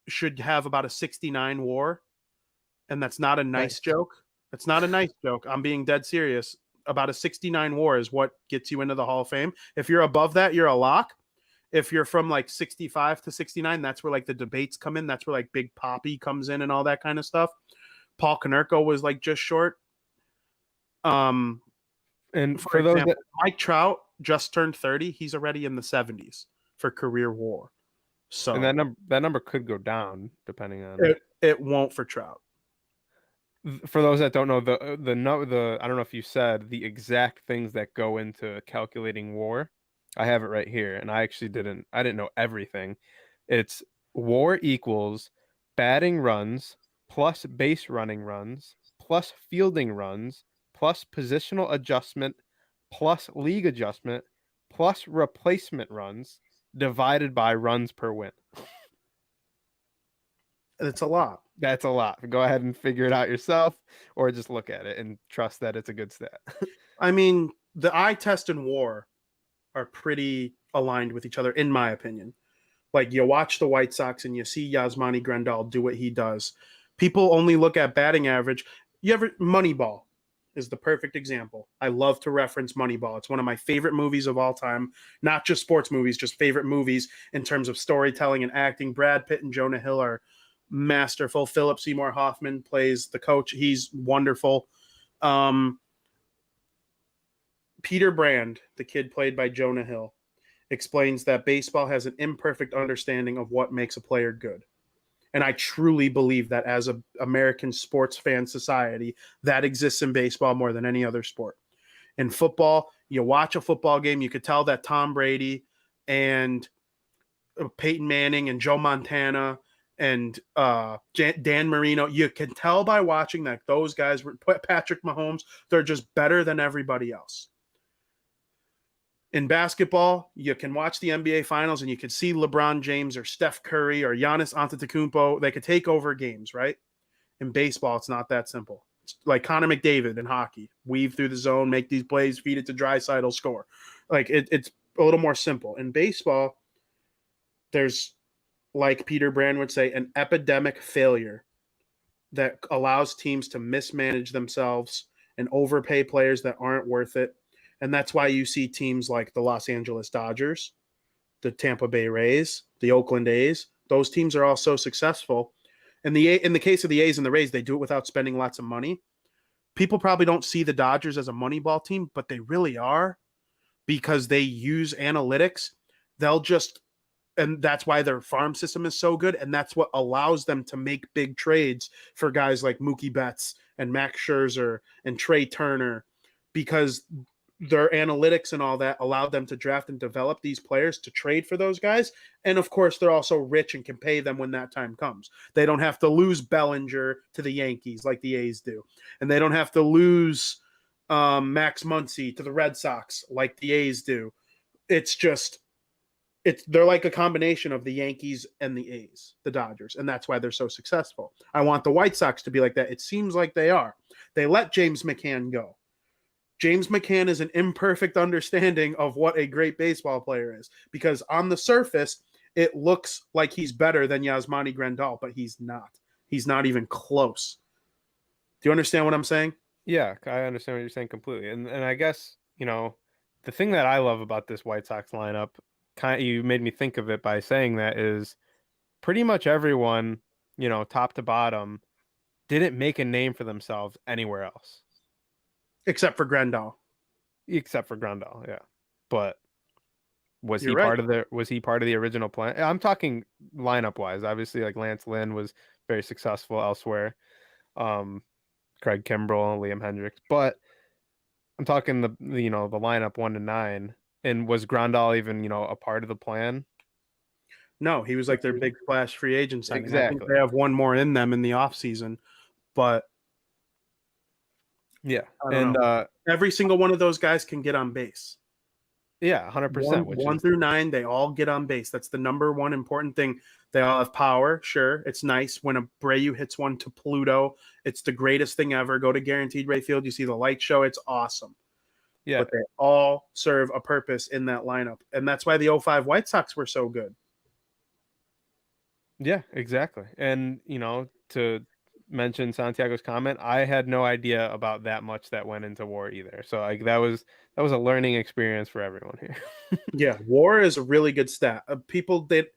should have about a 69 WAR, and that's not a nice joke. That's not a nice joke. I'm being dead serious. About a 69 WAR is what gets you into the Hall of Fame. If you're above that, you're a lock. If you're from like 65 to 69, that's where like the debates come in. That's where like Big Papi comes in and all that kind of stuff. Paul Konerko was like just short. And for example, Mike Trout just turned 30. He's already in the 70s for career WAR. So and that number could go down depending on it won't for Trout. For those that don't know, the I don't know if you said the exact things that go into calculating WAR. I have it right here, and I didn't know everything. It's WAR equals batting runs plus base running runs plus fielding runs plus positional adjustment plus league adjustment plus replacement runs divided by runs per win. It's a lot. That's a lot. Go ahead and figure it out yourself, or just look at it and trust that it's a good stat. I mean, the eye test and WAR are pretty aligned with each other, in my opinion. Like, you watch the White Sox and you see Yasmani Grandal do what he does. People only look at batting average. Moneyball is the perfect example. I love to reference Moneyball. It's one of my favorite movies of all time. Not just sports movies, just favorite movies in terms of storytelling and acting. Brad Pitt and Jonah Hill are masterful. Philip Seymour Hoffman plays the coach. He's wonderful. Peter Brand, the kid played by Jonah Hill, explains that baseball has an imperfect understanding of what makes a player good. And I truly believe that as an American sports fan society, that exists in baseball more than any other sport. In football, you watch a football game, you could tell that Tom Brady and Peyton Manning and Joe Montana and Dan Marino, you can tell by watching that those guys were Patrick Mahomes, they're just better than everybody else. In basketball, you can watch the NBA Finals and you can see LeBron James or Steph Curry or Giannis Antetokounmpo. They could take over games, right? In baseball, it's not that simple. It's like Connor McDavid in hockey. Weave through the zone, make these plays, feed it to Draisaitl, score. Like it's a little more simple. In baseball, there's like Peter Brand would say, an epidemic failure that allows teams to mismanage themselves and overpay players that aren't worth it. And that's why you see teams like the Los Angeles Dodgers, the Tampa Bay Rays, the Oakland A's. Those teams are all so successful. And in the case of the A's and the Rays, they do it without spending lots of money. People probably don't see the Dodgers as a Moneyball team, but they really are, because they use analytics. And that's why their farm system is so good. And that's what allows them to make big trades for guys like Mookie Betts and Max Scherzer and Trey Turner, because their analytics and all that allowed them to draft and develop these players to trade for those guys. And of course, they're also rich and can pay them when that time comes. They don't have to lose Bellinger to the Yankees like the A's do. And they don't have to lose Max Muncy to the Red Sox like the A's do. They're like a combination of the Yankees and the A's, the Dodgers, and that's why they're so successful. I want the White Sox to be like that. It seems like they are. They let James McCann go. James McCann is an imperfect understanding of what a great baseball player is, because on the surface, it looks like he's better than Yasmani Grandal, but he's not. He's not even close. Do you understand what I'm saying? Yeah, I understand what you're saying completely. And I guess, the thing that I love about this White Sox lineup, you made me think of it by saying that, is pretty much everyone, top to bottom, didn't make a name for themselves anywhere else. Except for Grandal. Yeah. But was You're he right. was he part of the original plan? I'm talking lineup wise. Obviously, like Lance Lynn was very successful elsewhere. Craig Kimbrell, Liam Hendricks, but I'm talking the lineup 1 to 9. And was Grandal even, a part of the plan? No, he was like their big splash free agent signing. I think Exactly. they have one more in them in the offseason, but Yeah. I don't know. Every single one of those guys can get on base. Yeah, 100%. One through 9, they all get on base. That's the number one important thing. They all have power. Sure, it's nice when Abreu hits one to Pluto. It's the greatest thing ever. Go to Guaranteed Rate Field. You see the light show. It's awesome. Yeah. But they all serve a purpose in that lineup. And that's why the 05 White Sox were so good. Yeah, exactly. And, to mention Santiago's comment, I had no idea about that much that went into WAR either. So like that was a learning experience for everyone here. Yeah, WAR is a really good stat. People that,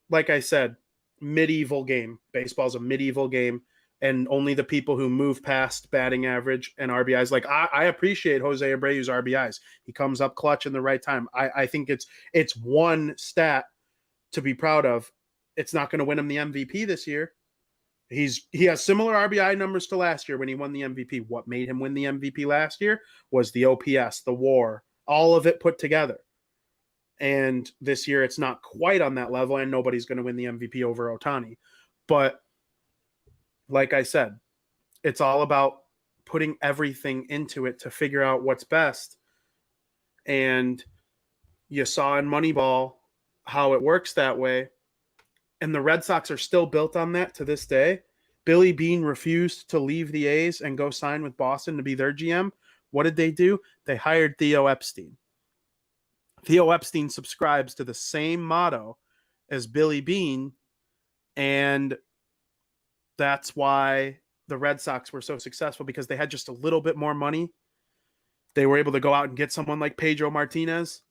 like I said, medieval game. Baseball's a medieval game, and only the people who move past batting average and RBIs. Like I appreciate Jose Abreu's RBIs. He comes up clutch in the right time. I think it's one stat to be proud of. It's not going to win him the MVP this year. He has similar RBI numbers to last year when he won the MVP. What made him win the MVP last year was the OPS, the WAR, all of it put together. And this year it's not quite on that level, and nobody's going to win the MVP over Ohtani. But like I said, it's all about putting everything into it to figure out what's best. And you saw in Moneyball how it works that way. And the Red Sox are still built on that to this day. Billy Beane refused to leave the A's and go sign with Boston to be their GM. What did they do? They hired Theo Epstein. Theo Epstein subscribes to the same motto as Billy Beane, and that's why the Red Sox were so successful, because they had just a little bit more money. They were able to go out and get someone like Pedro Martinez,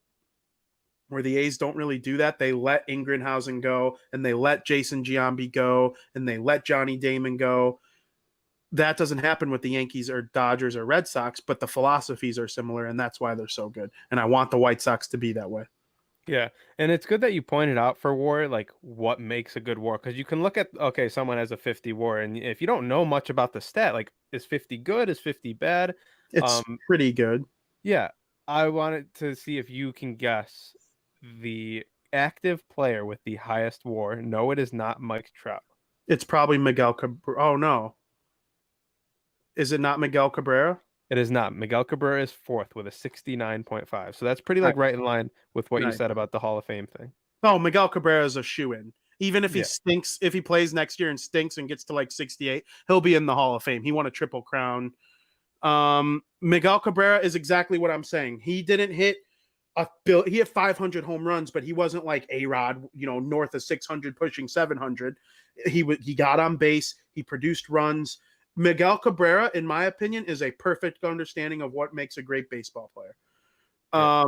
where the A's don't really do that. They let Ingrenhausen go, and they let Jason Giambi go, and they let Johnny Damon go. That doesn't happen with the Yankees or Dodgers or Red Sox, but the philosophies are similar, and that's why they're so good. And I want the White Sox to be that way. Yeah, and it's good that you pointed out for WAR, like what makes a good WAR, because you can look at, okay, someone has a 50 WAR, and if you don't know much about the stat, like is 50 good, is 50 bad? It's pretty good. Yeah, I wanted to see if you can guess the active player with the highest WAR. No, it is not Mike Trout. It's probably Miguel Cabrera. Oh, no. Is it not Miguel Cabrera? It is not. Miguel Cabrera is 4th with a 69.5. So that's pretty like right in line with what you said about the Hall of Fame thing. Oh, Miguel Cabrera is a shoo-in. Even if he Yeah. stinks, if he plays next year and stinks and gets to like 68, he'll be in the Hall of Fame. He won a Triple Crown. Miguel Cabrera is exactly what I'm saying. He didn't hit He had 500 home runs, but he wasn't like A-Rod, north of 600, pushing 700. He got on base. He produced runs. Miguel Cabrera, in my opinion, is a perfect understanding of what makes a great baseball player. Yeah.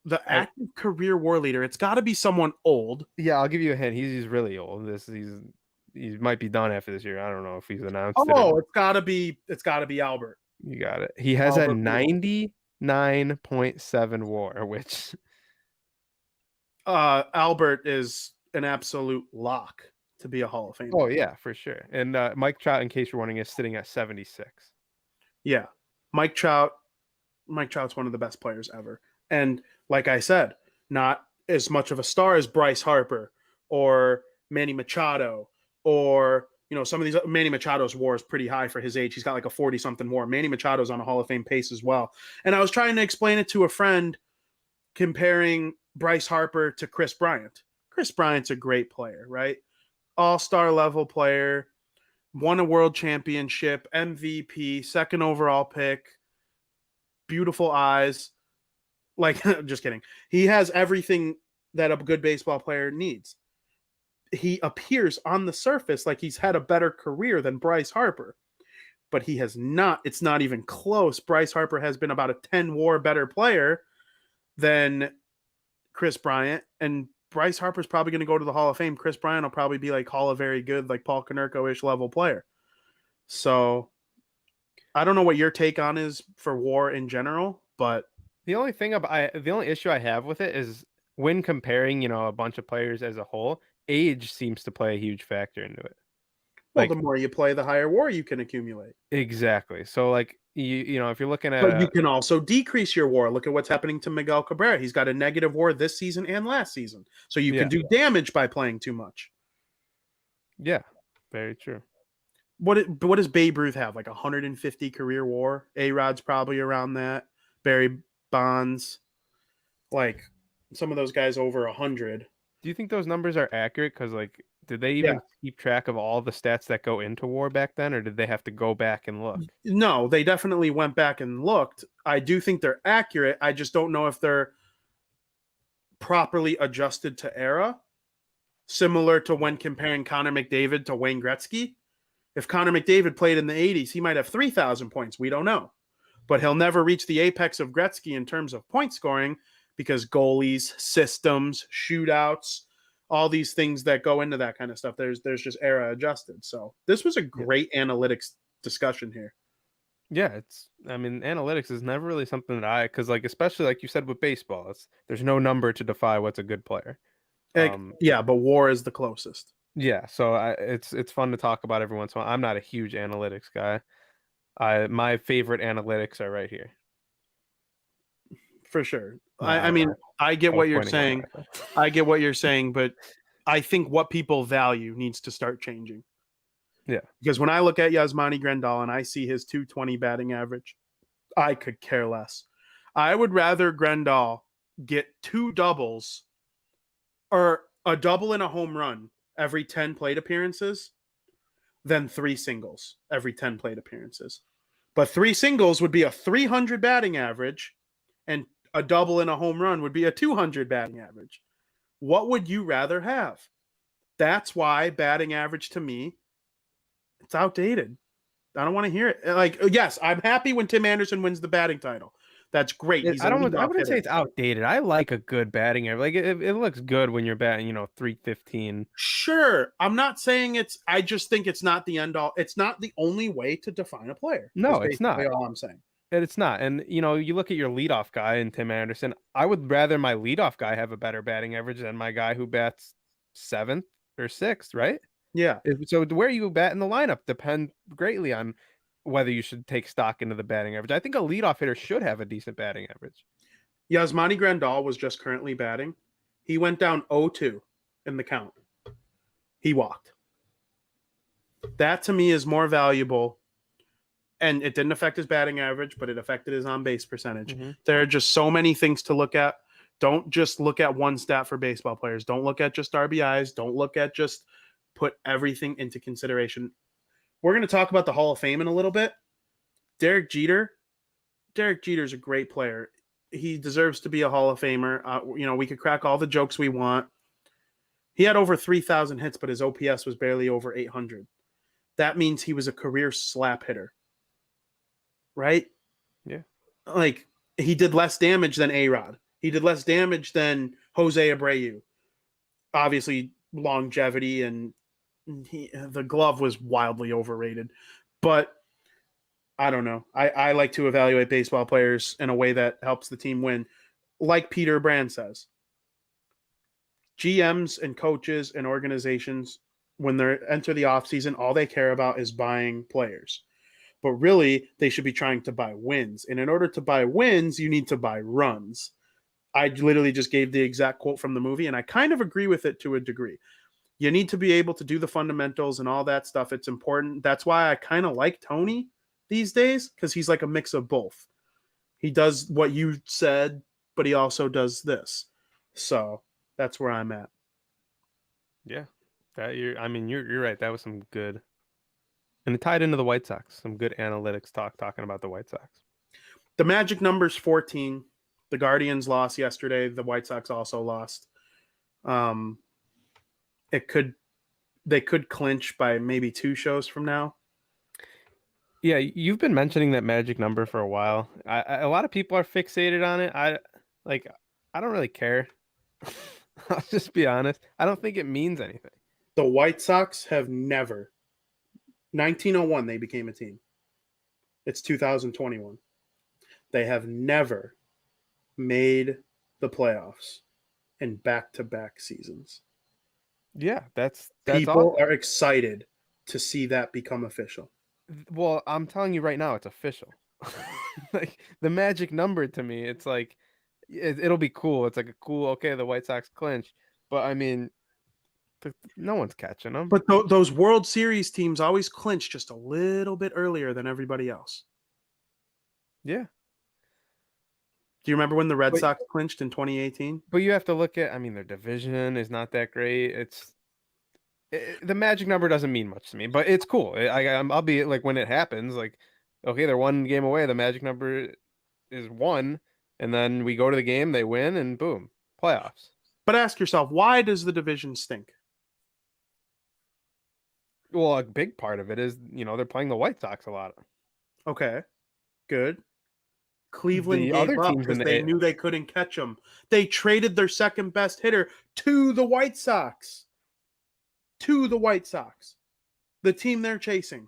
The active career WAR leader, it's got to be someone old. Yeah, I'll give you a hint. He's really old. He might be done after this year. I don't know if he's announced it. Oh, it's got to be Albert. You got it. He has a 99.7 WAR, which Albert is an absolute lock to be a Hall of Famer. Oh yeah, for sure. And Mike Trout, in case you're wondering, is sitting at 76. Yeah, Mike Trout's one of the best players ever. And like I said, not as much of a star as Bryce Harper or Manny Machado or, some of these. Manny Machado's WAR is pretty high for his age. He's got like a 40-something WAR. Manny Machado's on a Hall of Fame pace as well. And I was trying to explain it to a friend comparing Bryce Harper to Chris Bryant. Chris Bryant's a great player, right? All-star level player, won a world championship, MVP, second overall pick, beautiful eyes. Like, just kidding. He has everything that a good baseball player needs. He appears on the surface like he's had a better career than Bryce Harper, but he has not. It's not even close. Bryce Harper has been about a 10 WAR better player than Chris Bryant, and Bryce Harper's probably going to go to the Hall of Fame. Chris Bryant will probably be like Hall of Very Good, like Paul Konerko-ish level player. So I don't know what your take on is for WAR in general, but the only issue I have with it is when comparing, a bunch of players as a whole, age seems to play a huge factor into it. Well, the more you play, the higher WAR you can accumulate. Exactly. So, like, if you're looking at, but you can also decrease your WAR. Look at what's happening to Miguel Cabrera. He's got a negative WAR this season and last season. So you can do damage by playing too much. Yeah, very true. What does Babe Ruth have? Like 150 career WAR. A-Rod's probably around that. Barry Bonds, like some of those guys over 100. Do you think those numbers are accurate? Because, like, did they even keep track of all the stats that go into WAR back then, or did they have to go back and look? No, they definitely went back and looked. I do think they're accurate. I just don't know if they're properly adjusted to era, similar to when comparing Connor McDavid to Wayne Gretzky. If Connor McDavid played in the 80s, he might have 3,000 points. We don't know. But he'll never reach the apex of Gretzky in terms of point scoring because goalies, systems, shootouts, all these things that go into that kind of stuff, there's just era adjusted. So this was a great analytics discussion here. Yeah, analytics is never really something that because, like, especially like you said with baseball, there's no number to define what's a good player. But WAR is the closest. Yeah, so it's fun to talk about every once in a while. I'm not a huge analytics guy. My favorite analytics are right here. For sure. I get what you're saying. I get what you're saying, but I think what people value needs to start changing. Yeah. Because when I look at Yasmani Grandal and I see his 220 batting average, I could care less. I would rather Grandal get 2 doubles or a double and a home run every 10 plate appearances than 3 singles every 10 plate appearances. But 3 singles would be a 300 batting average, and a double and a home run would be a 200 batting average. What would you rather have? That's why batting average to me, it's outdated. I don't want to hear it. Like, yes, I'm happy when Tim Anderson wins the batting title. That's great. I wouldn't say it's outdated. I like a good batting average. Like it looks good when you're batting, 315. Sure. I'm not saying I just think it's not the end all. It's not the only way to define a player. No, it's not. All I'm saying. It's not. And, you look at your leadoff guy and Tim Anderson. I would rather my leadoff guy have a better batting average than my guy who bats 7th or 6th, right? Yeah. So where you bat in the lineup depend greatly on whether you should take stock into the batting average. I think a leadoff hitter should have a decent batting average. Yasmani Grandal was just currently batting. He went down 0-2 in the count. He walked. That to me is more valuable. And it didn't affect his batting average, but it affected his on-base percentage. Mm-hmm. There are just so many things to look at. Don't just look at one stat for baseball players. Don't look at just RBIs. Don't look at just put everything into consideration. We're going to talk about the Hall of Fame in a little bit. Derek Jeter's a great player. he deserves to be a Hall of Famer. We could crack all the jokes we want. He had over 3,000 hits, but his OPS was barely over 800. That means he was a career slap hitter, right? Yeah. Like, he did less damage than A-Rod. He did less damage than Jose Abreu. Obviously, longevity and the glove was wildly overrated. But I don't know. I like to evaluate baseball players in a way that helps the team win. Like Peter Brand says, GMs and coaches and organizations, when they enter the offseason, all they care about is buying players. But really, they should be trying to buy wins. And in order to buy wins, you need to buy runs. I literally just gave the exact quote from the movie, and I kind of agree with it to a degree. You need to be able to do the fundamentals and all that stuff. It's important. That's why I kind of like Tony these days, because he's like a mix of both. He does what you said, but he also does this. So that's where I'm at. Yeah. You're right. That was some good. And it tied into the White Sox. Some good analytics talking about the White Sox. The magic number's 14. The Guardians lost yesterday. The White Sox also lost. They could clinch by maybe 2 shows from now. Yeah, you've been mentioning that magic number for a while. A lot of people are fixated on it. I don't really care. I'll just be honest. I don't think it means anything. The White Sox have never. 1901, they became a team. It's 2021. They have never made the playoffs in back-to-back seasons. Yeah, that's people awesome. are excited to see that become official. Well, I'm telling you right now, it's official. Like the magic number to me, it's like it'll be cool. It's like a cool. Okay, the White Sox clinch, but I mean, no one's catching them. But those World Series teams always clinch just a little bit earlier than everybody else. Yeah. Do you remember when the Red Sox clinched in 2018? But you have to look at. I mean, their division is not that great. The magic number doesn't mean much to me, but it's cool. I'll be like when it happens, like, okay, they're 1 game away. The magic number is 1, and then we go to the game, they win, and boom, playoffs. But ask yourself, why does the division stink? Well, a big part of it is, they're playing the White Sox a lot. Okay, good. Cleveland gave other up teams because they knew they couldn't catch them. They traded their second best hitter to the White Sox. The team they're chasing.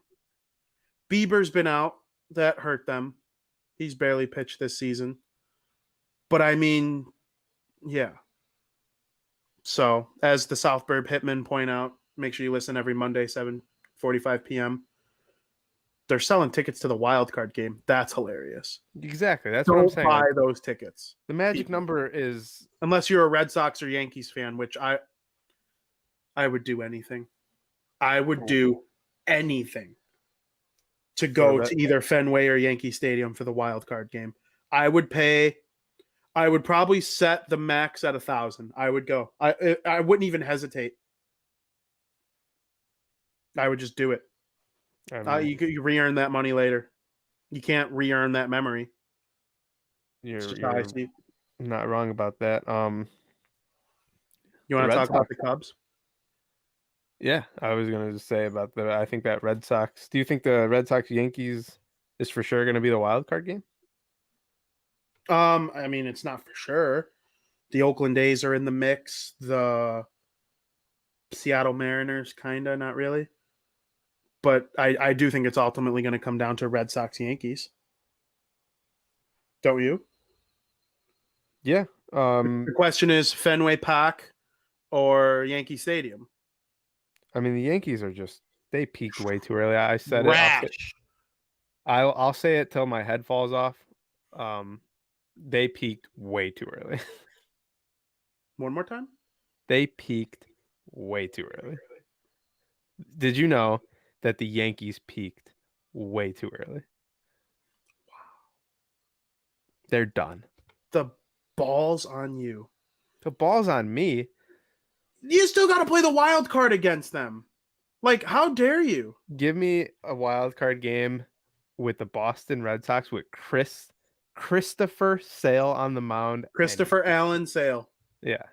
Bieber's been out. That hurt them. He's barely pitched this season. But I mean, yeah. So, as the Southburb Hitmen point out, make sure you listen every Monday, 7:45 p.m. They're selling tickets to the wild card game. That's hilarious. Exactly. That's what I'm saying. Don't buy those tickets. The magic number is... Unless you're a Red Sox or Yankees fan, which I would do anything. I would do anything to go to either Fenway or Yankee Stadium for the wild card game. I would probably set the max at 1,000. I would go. I wouldn't even hesitate. I would just do it. You re-earn that money later. You can't re-earn that memory. You're I not wrong about that. You want to talk about the Cubs? Yeah, I was going to just say about I think that Red Sox. Do you think the Red Sox Yankees is for sure going to be the wild card game? I mean, it's not for sure. The Oakland A's are in the mix. The Seattle Mariners, kind of, not really. But I do think it's ultimately going to come down to Red Sox Yankees. Don't you? Yeah. The question is Fenway Park or Yankee Stadium. I mean, the Yankees are they peaked way too early. I said it. I'll say it till my head falls off. They peaked way too early. One more time? They peaked way too early. Did you know that the Yankees peaked way too early? Wow. They're done. The ball's on you. The ball's on me. You still got to play the wild card against them. Like, how dare you? Give me a wild card game with the Boston Red Sox with Chris Christopher Sale on the mound. Christopher Allen Sale. Yeah.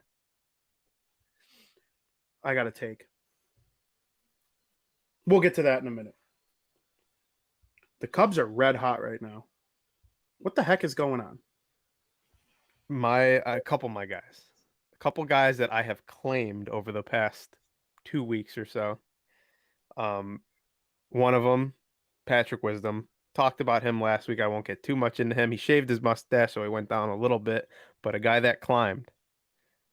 I got to take. We'll get to that in a minute. The Cubs are red hot right now. What the heck is going on? A couple of my guys. A couple guys that I have claimed over the past 2 weeks or so. One of them, Patrick Wisdom. Talked about him last week. I won't get too much into him. He shaved his mustache, so he went down a little bit. But a guy that climbed.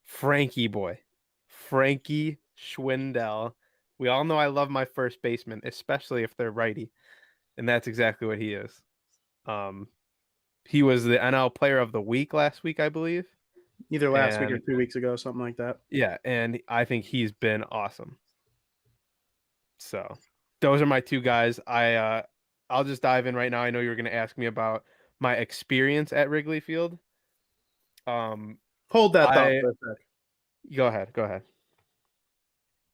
Frankie boy. Frankie Schwindel. We all know I love my first baseman, especially if they're righty. And that's exactly what he is. He was the NL Player of the Week last week, I believe. Either last week or 2 weeks ago, something like that. Yeah, and I think he's been awesome. So those are my two guys. I'll just dive in right now. I know you were going to ask me about my experience at Wrigley Field. Hold that thought for a sec. Go ahead.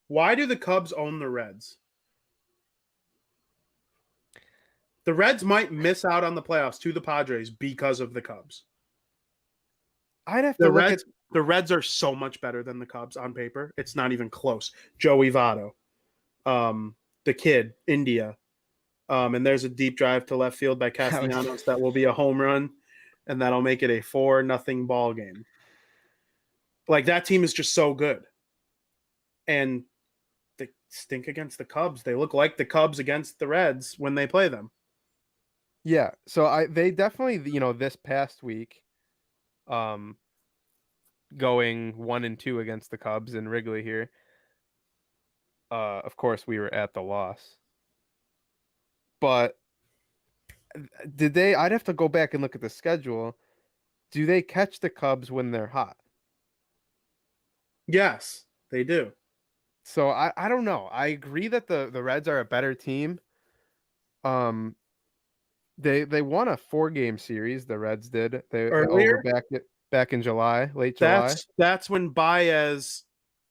Why do the Cubs own the Reds? The Reds might miss out on the playoffs to the Padres because of the Cubs. I'd have to look at The Reds are so much better than the Cubs on paper. It's not even close. Joey Votto, the kid, India. And there's a deep drive to left field by Castellanos that will be a home run, and that'll make it a 4-0 ball game. Like, that team is just so good. And they stink against the Cubs. They look like the Cubs against the Reds when they play them. Yeah, so they definitely, this past week, going 1-2 against the Cubs in Wrigley here. Of course, we were at the loss. But I'd have to go back and look at the schedule. Do they catch the Cubs when they're hot? Yes, they do. So I don't know. I agree that the Reds are a better team. They won a 4-game series. The Reds did. They back in July, late July. That's when Baez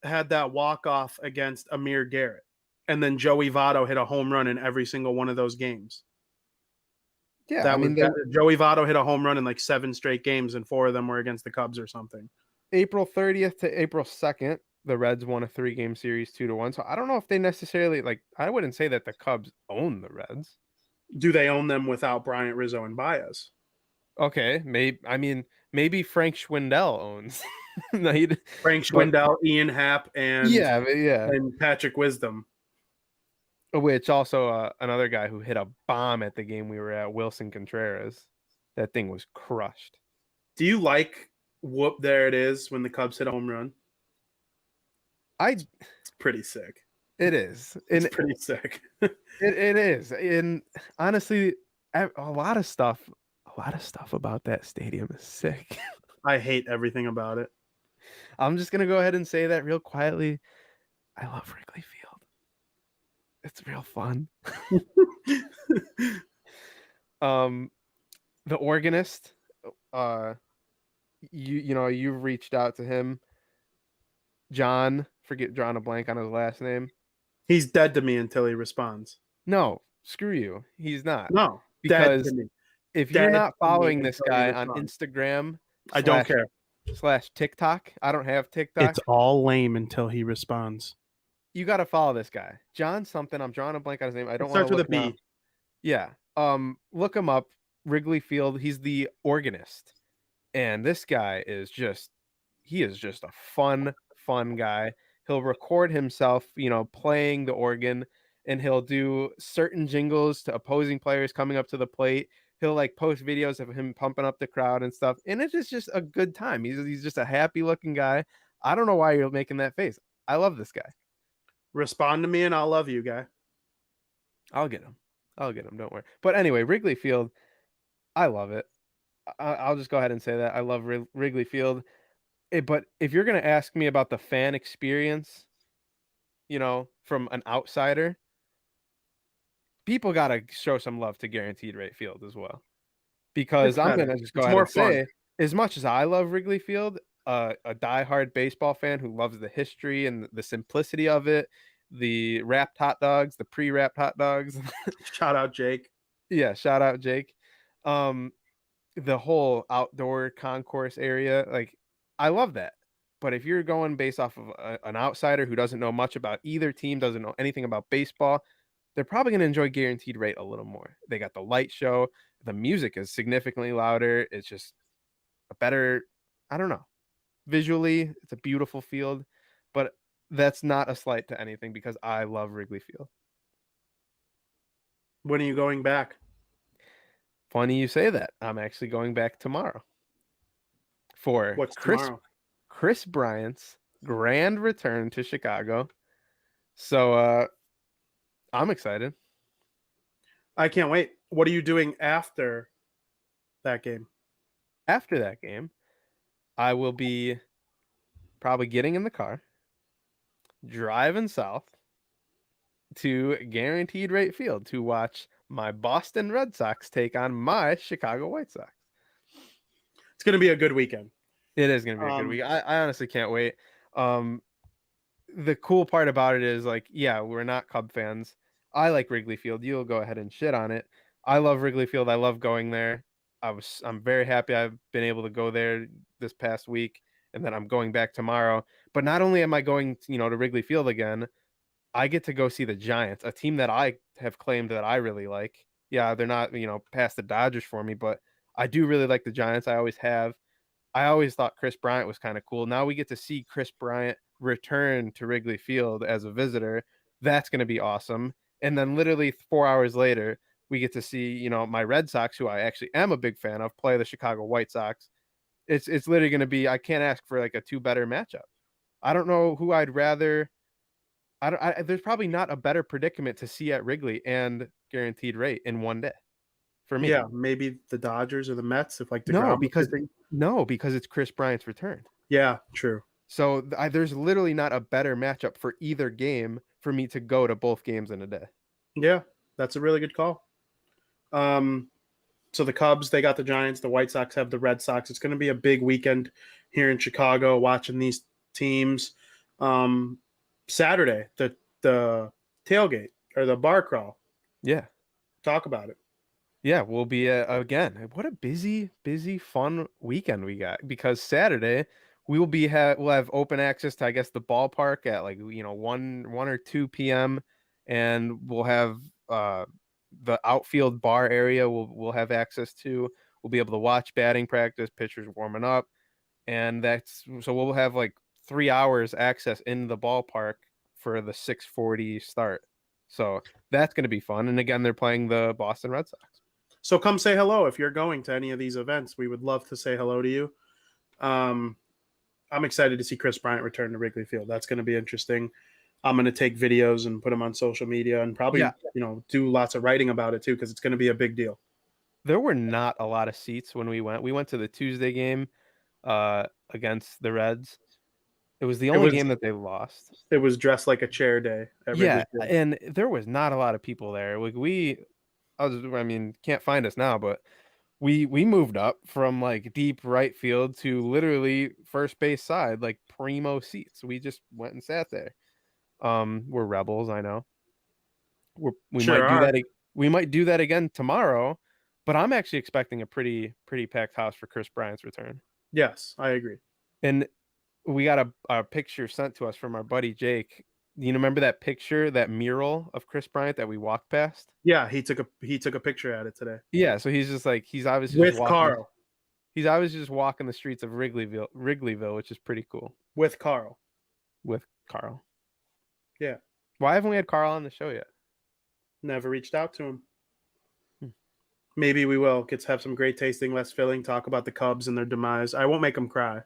had that walk-off against Amir Garrett. And then Joey Votto hit a home run in every single one of those games. Yeah, Joey Votto hit a home run in like 7 straight games, and 4 of them were against the Cubs or something. April 30th to April 2nd, the Reds won a 3-game series 2-1. So I don't know if they necessarily I wouldn't say that the Cubs own the Reds. Do they own them without Bryant, Rizzo, and Baez? Okay, maybe Frank Schwindel owns. Frank Schwindel, Ian Happ, and and Patrick Wisdom. Which also another guy who hit a bomb at the game we were at, Wilson Contreras. That thing was crushed. Do you like whoop there it is when the Cubs hit a home run? It's pretty sick. It is. It's pretty sick. It is. And honestly, a lot of stuff about that stadium is sick. I hate everything about it. I'm just gonna go ahead and say that real quietly. I love Wrigley Field. It's real fun. The organist, you've reached out to him. John, drawing a blank on his last name. He's dead to me until he responds. No, screw you. He's not. No, because if you're not following this guy on Instagram, I don't care. /TikTok, I don't have TikTok. It's all lame until he responds. You got to follow this guy, John something. I'm drawing a blank on his name. I don't want to starts with look a B. now. Yeah. Look him up. Wrigley Field. He's the organist, and this guy is just a fun guy. He'll record himself, playing the organ, and he'll do certain jingles to opposing players coming up to the plate. He'll post videos of him pumping up the crowd and stuff, and it's just a good time. He's just a happy looking guy. I don't know why you're making that face. I love this guy. Respond to me and I'll love you, guy. I'll get him. Don't worry. But anyway, Wrigley Field, I love it. I'll just go ahead and say that. I love Wrigley Field. But if you're going to ask me about the fan experience, from an outsider, people got to show some love to Guaranteed Rate Field as well. Because I'm going to just go ahead and say, as much as I love Wrigley Field, a diehard baseball fan who loves the history and the simplicity of it, the wrapped hot dogs, the pre-wrapped hot dogs. Shout out Jake. Yeah, shout out Jake. the whole outdoor concourse area, like I love that. But if you're going based off of an outsider who doesn't know much about either team, doesn't know anything about baseball, they're probably going to enjoy Guaranteed Rate a little more. They got the light show, the music is significantly louder. It's just a better, I don't know. Visually, it's a beautiful field, but that's not a slight to anything because I love Wrigley Field. When are you going back? Funny you say that. I'm actually going back tomorrow for What's tomorrow? Chris Bryant's grand return to Chicago. So I'm excited. I can't wait. What are you doing after that game? After that game, I will be probably getting in the car, driving south to Guaranteed Rate Field to watch my Boston Red Sox take on my Chicago White Sox. It's going to be a good weekend. It is going to be a good week. I honestly can't wait. The cool part about it is, like, yeah, we're not Cub fans. I like Wrigley Field. You'll go ahead and shit on it. I love Wrigley Field. I love going there. I'm very happy I've been able to go there this past week, and then I'm going back tomorrow. But not only am I going, to Wrigley Field again, I get to go see the Giants, a team that I have claimed that I really like. Yeah, they're not, past the Dodgers for me, but I do really like the Giants. I always have. I always thought Chris Bryant was kind of cool. Now we get to see Chris Bryant return to Wrigley Field as a visitor. That's going to be awesome. And then literally 4 hours later, we get to see, my Red Sox, who I actually am a big fan of, play the Chicago White Sox. It's literally going to be, I can't ask for like a two better matchup. I don't know who I'd rather. There's probably not a better predicament to see at Wrigley and Guaranteed Rate in one day for me. Yeah, maybe the Dodgers or the Mets if like DeGrom because it's Chris Bryant's return. Yeah, true. So there's literally not a better matchup for either game for me to go to both games in a day. Yeah, that's a really good call. So the Cubs, they got the Giants. The White Sox have the Red Sox. It's going to be a big weekend here in Chicago watching these teams. Saturday, the tailgate or the bar crawl. Yeah. Talk about it. Yeah, we'll be again. What a busy, fun weekend we got, because Saturday we'll have open access to, I guess, the ballpark at like 1 or 2 p.m. and we'll have the outfield bar area we'll have access to. We'll be able to watch batting practice, pitchers warming up, and so we'll have like 3 hours access in the ballpark for the 6:40 start. So that's going to be fun. And again, they're playing the Boston Red Sox. So come say hello if you're going to any of these events. We would love to say hello to you. I'm excited to see Chris Bryant return to Wrigley Field. That's going to be interesting. I'm going to take videos and put them on social media and probably, do lots of writing about it too, because it's going to be a big deal. There were not a lot of seats when we went. We went to the Tuesday game against the Reds. It was the only game that they lost. It was dressed like a chair day. And there was not a lot of people there. Like can't find us now, but we moved up from like deep right field to literally first base side, like primo seats. We just went and sat there. We're rebels, I know. We might do that again tomorrow, but I'm actually expecting a pretty packed house for Chris Bryant's return. Yes, I agree. And we got a picture sent to us from our buddy Jake. You remember that picture, that mural of Chris Bryant that we walked past? Yeah, he took a picture at it today. Yeah, so he's just like, he's obviously with just walking, Carl. He's obviously just walking the streets of Wrigleyville, which is pretty cool. With Carl. Yeah. Why haven't we had Carl on the show yet? Never reached out to him. Maybe we will. Get to have some great tasting, less filling, talk about the Cubs and their demise. I won't make him cry.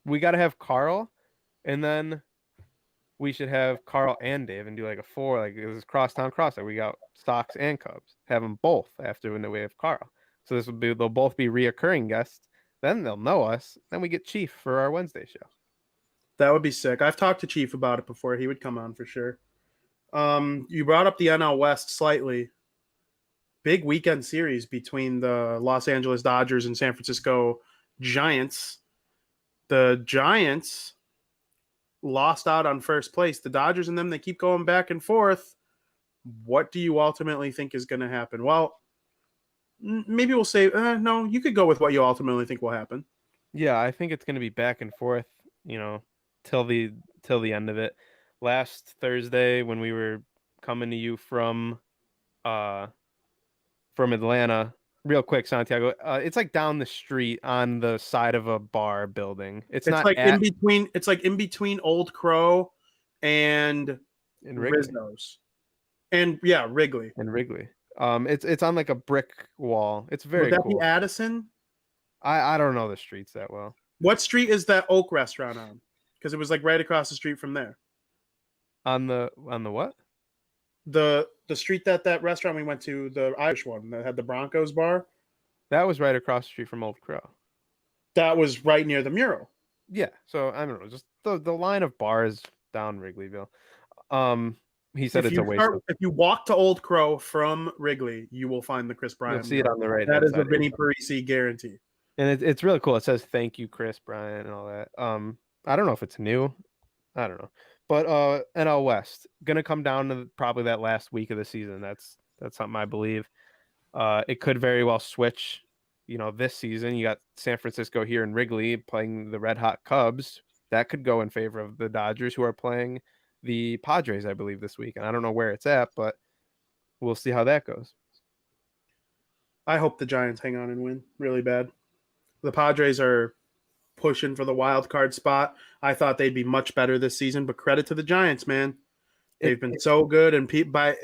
We got to have Carl, and then we should have Carl and Dave and do like a 4, like it was crosstown crossover. We got Sox and Cubs. Have them both after when we have Carl. So they'll both be reoccurring guests. Then they'll know us. Then we get Chief for our Wednesday show. That would be sick. I've talked to Chief about it before. He would come on for sure. You brought up the NL West slightly. Big weekend series between the Los Angeles Dodgers and San Francisco Giants. The Giants lost out on first place. The Dodgers and them, they keep going back and forth. What do you ultimately think is going to happen? Well, Maybe we'll say, no, you could go with what you ultimately think will happen. Yeah, I think it's going to be back and forth, till the end of it. Last Thursday when we were coming to you uh from Atlanta, real quick, Santiago, it's like down the street on the side of a bar building. It's It's not like in between. It's like in between Old Crow and in Wrigley. Rizzo's, and yeah, Wrigley. In Wrigley. It's on like a brick wall. It's Would very that be cool. Addison? I don't know the streets that well. What street is that Oak restaurant on? Because it was like right across the street from there. On the what? The street that restaurant we went to, the Irish one that had the Broncos bar, That was right across the street from Old Crow. that was right near the mural. Yeah, so I don't know, just the line of bars down Wrigleyville. He said it's a waste. If you walk to Old Crow from Wrigley, you will find the Chris Bryant. You'll see it on the right. That is a Vinnie Parisi guarantee. And it's really cool. It says "Thank you, Chris Bryant" and all that. I don't know if it's new. I don't know, but NL West gonna come down to probably that last week of the season. That's something I believe. It could very well switch. This season you got San Francisco here in Wrigley playing the red hot Cubs. That could go in favor of the Dodgers, who are playing the Padres, I believe, this week. And I don't know where it's at, but we'll see how that goes. I hope the Giants hang on and win really bad. The Padres are pushing for the wild card spot. I thought they'd be much better this season, but credit to the Giants, man. They've been so good, and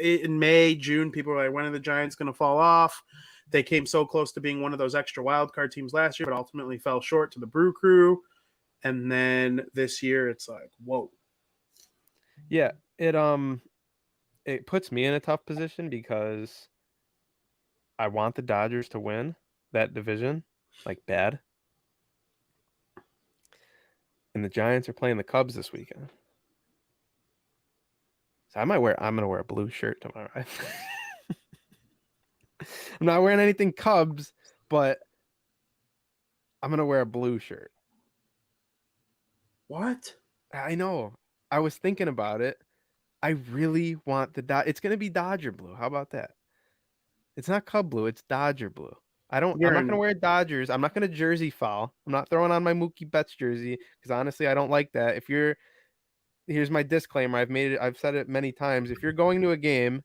in May, June, people were like, when are the Giants going to fall off? They came so close to being one of those extra wild card teams last year, but ultimately fell short to the Brew Crew. And then this year, it's like, whoa. Yeah, it puts me in a tough position because I want the Dodgers to win that division, like bad. And the Giants are playing the Cubs this weekend. So I'm gonna wear a blue shirt tomorrow. I'm not wearing anything Cubs, but I'm gonna wear a blue shirt. What? I know. I was thinking about it. I really want it's gonna be Dodger blue. How about that? It's not Cub blue, it's Dodger blue. I'm not gonna wear Dodgers. I'm not gonna jersey foul. I'm not throwing on my Mookie Betts jersey because honestly I don't like that. Here's my disclaimer. I've said it many times. If you're going to a game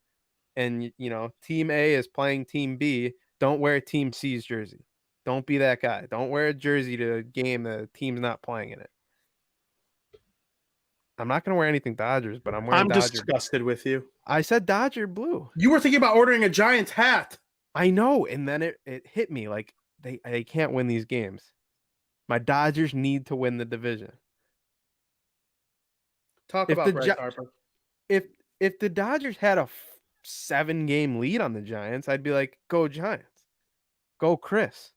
and team A is playing team B, don't wear Team C's jersey. Don't be that guy. Don't wear a jersey to a game the team's not playing in it. I'm not going to wear anything Dodgers, but I'm wearing Dodger. Disgusted with you. I said Dodger blue. You were thinking about ordering a Giants hat. I know, and then it hit me like they can't win these games. My Dodgers need to win the division. Talk about Bryce Harper. If the Dodgers had a 7-game lead on the Giants, I'd be like, go Giants. Go Chris.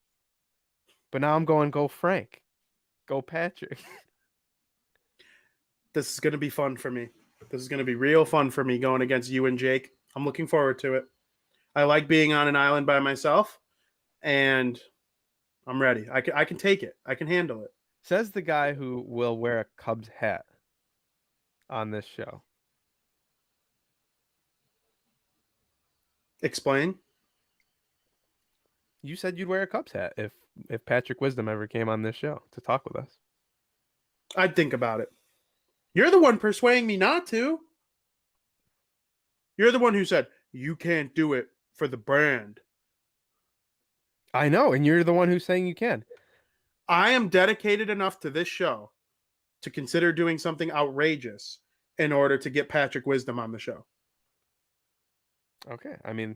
But now I'm going, go Frank. Go Patrick. This is going to be fun for me. This is going to be real fun for me going against you and Jake. I'm looking forward to it. I like being on an island by myself, and I'm ready. I can take it. I can handle it. Says the guy who will wear a Cubs hat on this show. Explain. You said you'd wear a Cubs hat if Patrick Wisdom ever came on this show to talk with us. I'd think about it. You're the one persuading me not to. You're the one who said, you can't do it for the brand. I know, and you're the one who's saying you can. I am dedicated enough to this show to consider doing something outrageous in order to get Patrick Wisdom on the show. Okay. I mean,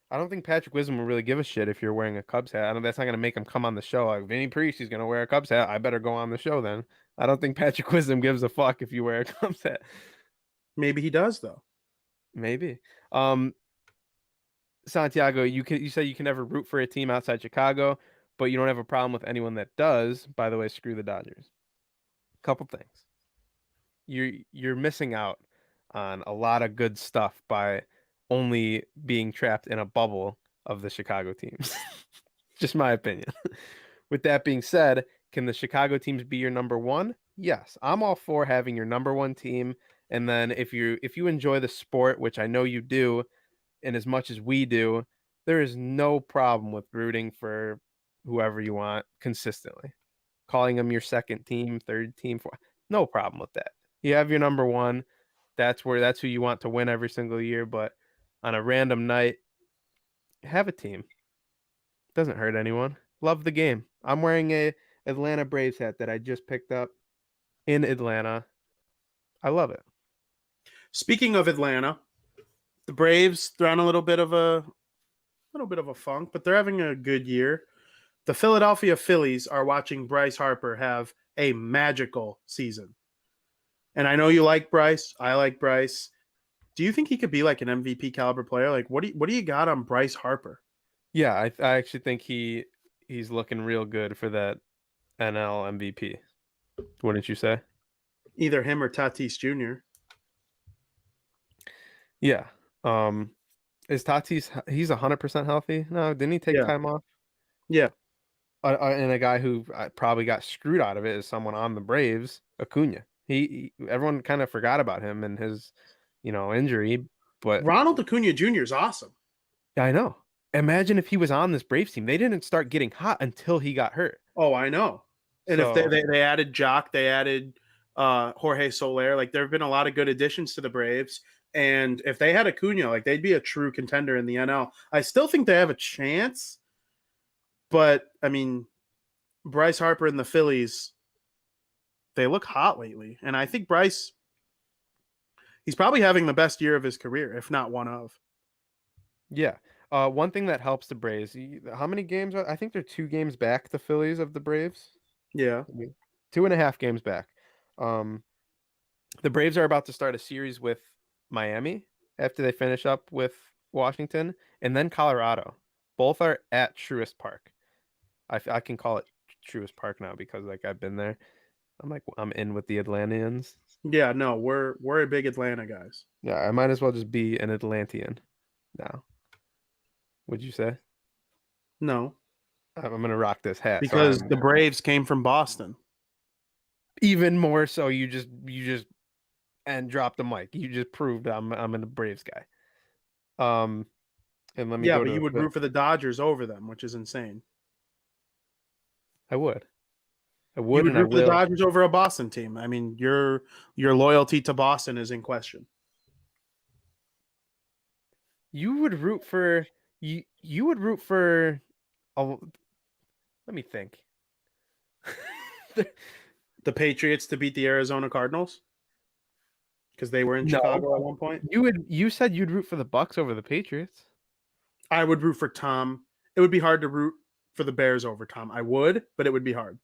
I don't think Patrick Wisdom will really give a shit if you're wearing a Cubs hat. That's not going to make him come on the show. Like, Vinnie Parisi's going to wear a Cubs hat. I better go on the show then. I don't think Patrick Wisdom gives a fuck if you wear a Cubs hat. Maybe he does, though. Maybe. Santiago, you say you can never root for a team outside Chicago, but you don't have a problem with anyone that does. By the way, screw the Dodgers. Couple things. You're missing out on a lot of good stuff by only being trapped in a bubble of the Chicago teams. Just my opinion. With that being said, can the Chicago teams be your number one? Yes. I'm all for having your number one team. And then if you enjoy the sport, which I know you do, and as much as we do, there is no problem with rooting for whoever you want consistently. Calling them your second team, third team, no problem with that. You have your number one. That's who you want to win every single year. But on a random night, have a team. Doesn't hurt anyone. Love the game. I'm wearing a Atlanta Braves hat that I just picked up in Atlanta. I love it. Speaking of Atlanta, the Braves, they're on a little bit of a funk, but they're having a good year. The Philadelphia Phillies are watching Bryce Harper have a magical season. And I know you like Bryce. I like Bryce. Do you think he could be like an MVP caliber player? Like, what do you got on Bryce Harper? Yeah, I actually think he's looking real good for that NL MVP. Wouldn't you say? Either him or Tatis Jr. Yeah. Is Tatis? He's 100% healthy? No, didn't he take time off? Yeah. And a guy who probably got screwed out of it is someone on the Braves, Acuna. Everyone kind of forgot about him and his, injury. But Ronald Acuna Jr. is awesome. I know. Imagine if he was on this Braves team. They didn't start getting hot until he got hurt. Oh, I know. And So, if they added Jock, they added Jorge Soler. Like, there have been a lot of good additions to the Braves. And if they had Acuna, like, they'd be a true contender in the NL. I still think they have a chance. But, I mean, Bryce Harper and the Phillies, they look hot lately. And I think Bryce, he's probably having the best year of his career, if not one of. yeah. One thing that helps the Braves, how many games? I think they're 2 games back, the Phillies of the Braves. Yeah. 2.5 games back. The Braves are about to start a series with Miami after they finish up with Washington, and then Colorado. Both are at Truist Park. I can call it Truist Park now because I've been there. I'm in with the Atlanteans. Yeah, no, we're a big Atlanta guys. Yeah, I might as well just be an Atlantean now. Would you say? No, I'm gonna rock this hat because the Braves came from Boston. Even more so, you just and dropped the mic. You just proved I'm a Braves guy. And let me Yeah, go but to you would root for the Dodgers over them, which is insane. I would. You would and I root for the will. Dodgers over a Boston team. I mean, your loyalty to Boston is in question. You would root for you would root for let me think. The Patriots to beat the Arizona Cardinals because they were in Chicago at one point. You said you'd root for the Bucks over the Patriots. I would root for Tom. It would be hard to root for the Bears over Tom. I would, but it would be hard.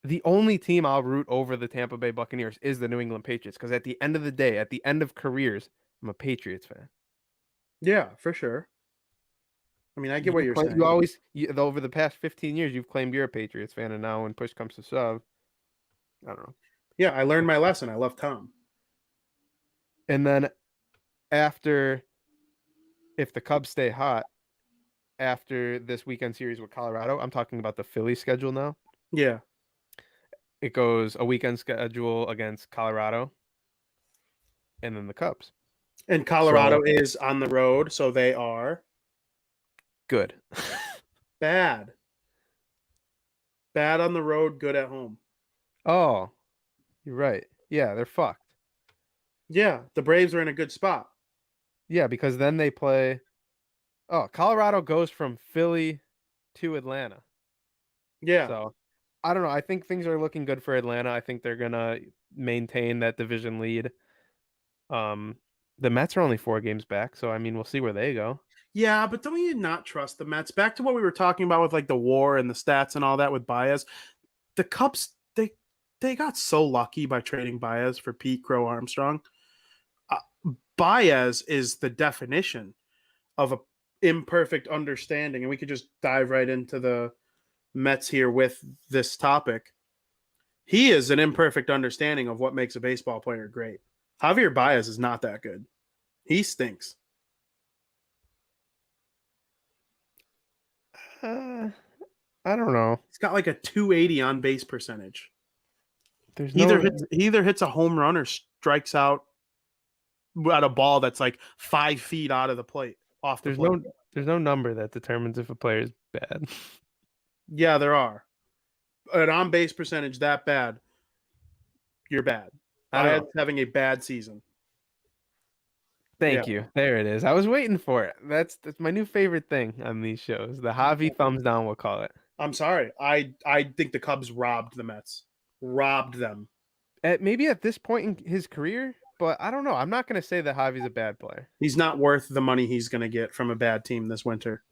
The only team I'll root over the Tampa Bay Buccaneers is the New England Patriots because at the end of the day, at the end of careers, I'm a Patriots fan. Yeah, for sure. I mean, I get what you're saying. Over the past 15 years, you've claimed you're a Patriots fan, and now when push comes to shove, I don't know. Yeah, I learned my lesson. I love Tom. And then if the Cubs stay hot after this weekend series with Colorado, I'm talking about the Phillies schedule now. Yeah. It goes a weekend schedule against Colorado and then the Cubs. And Colorado is on the road, so they are good. Bad. Bad on the road, good at home. Oh, you're right. Yeah, they're fucked. Yeah, the Braves are in a good spot. Yeah, because then they play. Oh, Colorado goes from Philly to Atlanta. Yeah. So, I don't know. I think things are looking good for Atlanta. I think they're going to maintain that division lead. The Mets are only 4 games back, so I mean, we'll see where they go. Yeah, but don't you not trust the Mets? Back to what we were talking about with like the WAR and the stats and all that with Baez. The Cubs, they got so lucky by trading Baez for Pete Crow Armstrong. Baez is the definition of a imperfect understanding, and we could just dive right into the Mets here with this topic. He is an imperfect understanding of what makes a baseball player great. Javier Baez is not that good. He stinks. I don't know. He's got like a 280 on base percentage. He either hits a home run or strikes out at a ball that's like 5 feet out of the plate. There's no number that determines if a player is bad. Yeah, there are. An on base percentage that bad, you're bad. I don't Baez know. having a bad season. Yeah. Thank you. There it is. I was waiting for it. That's my new favorite thing on these shows. The Javi thumbs down, we'll call it. I'm sorry. I think the Cubs robbed the Mets. Robbed them. Maybe at this point in his career, but I don't know. I'm not going to say that Javi's a bad player. He's not worth the money he's going to get from a bad team this winter.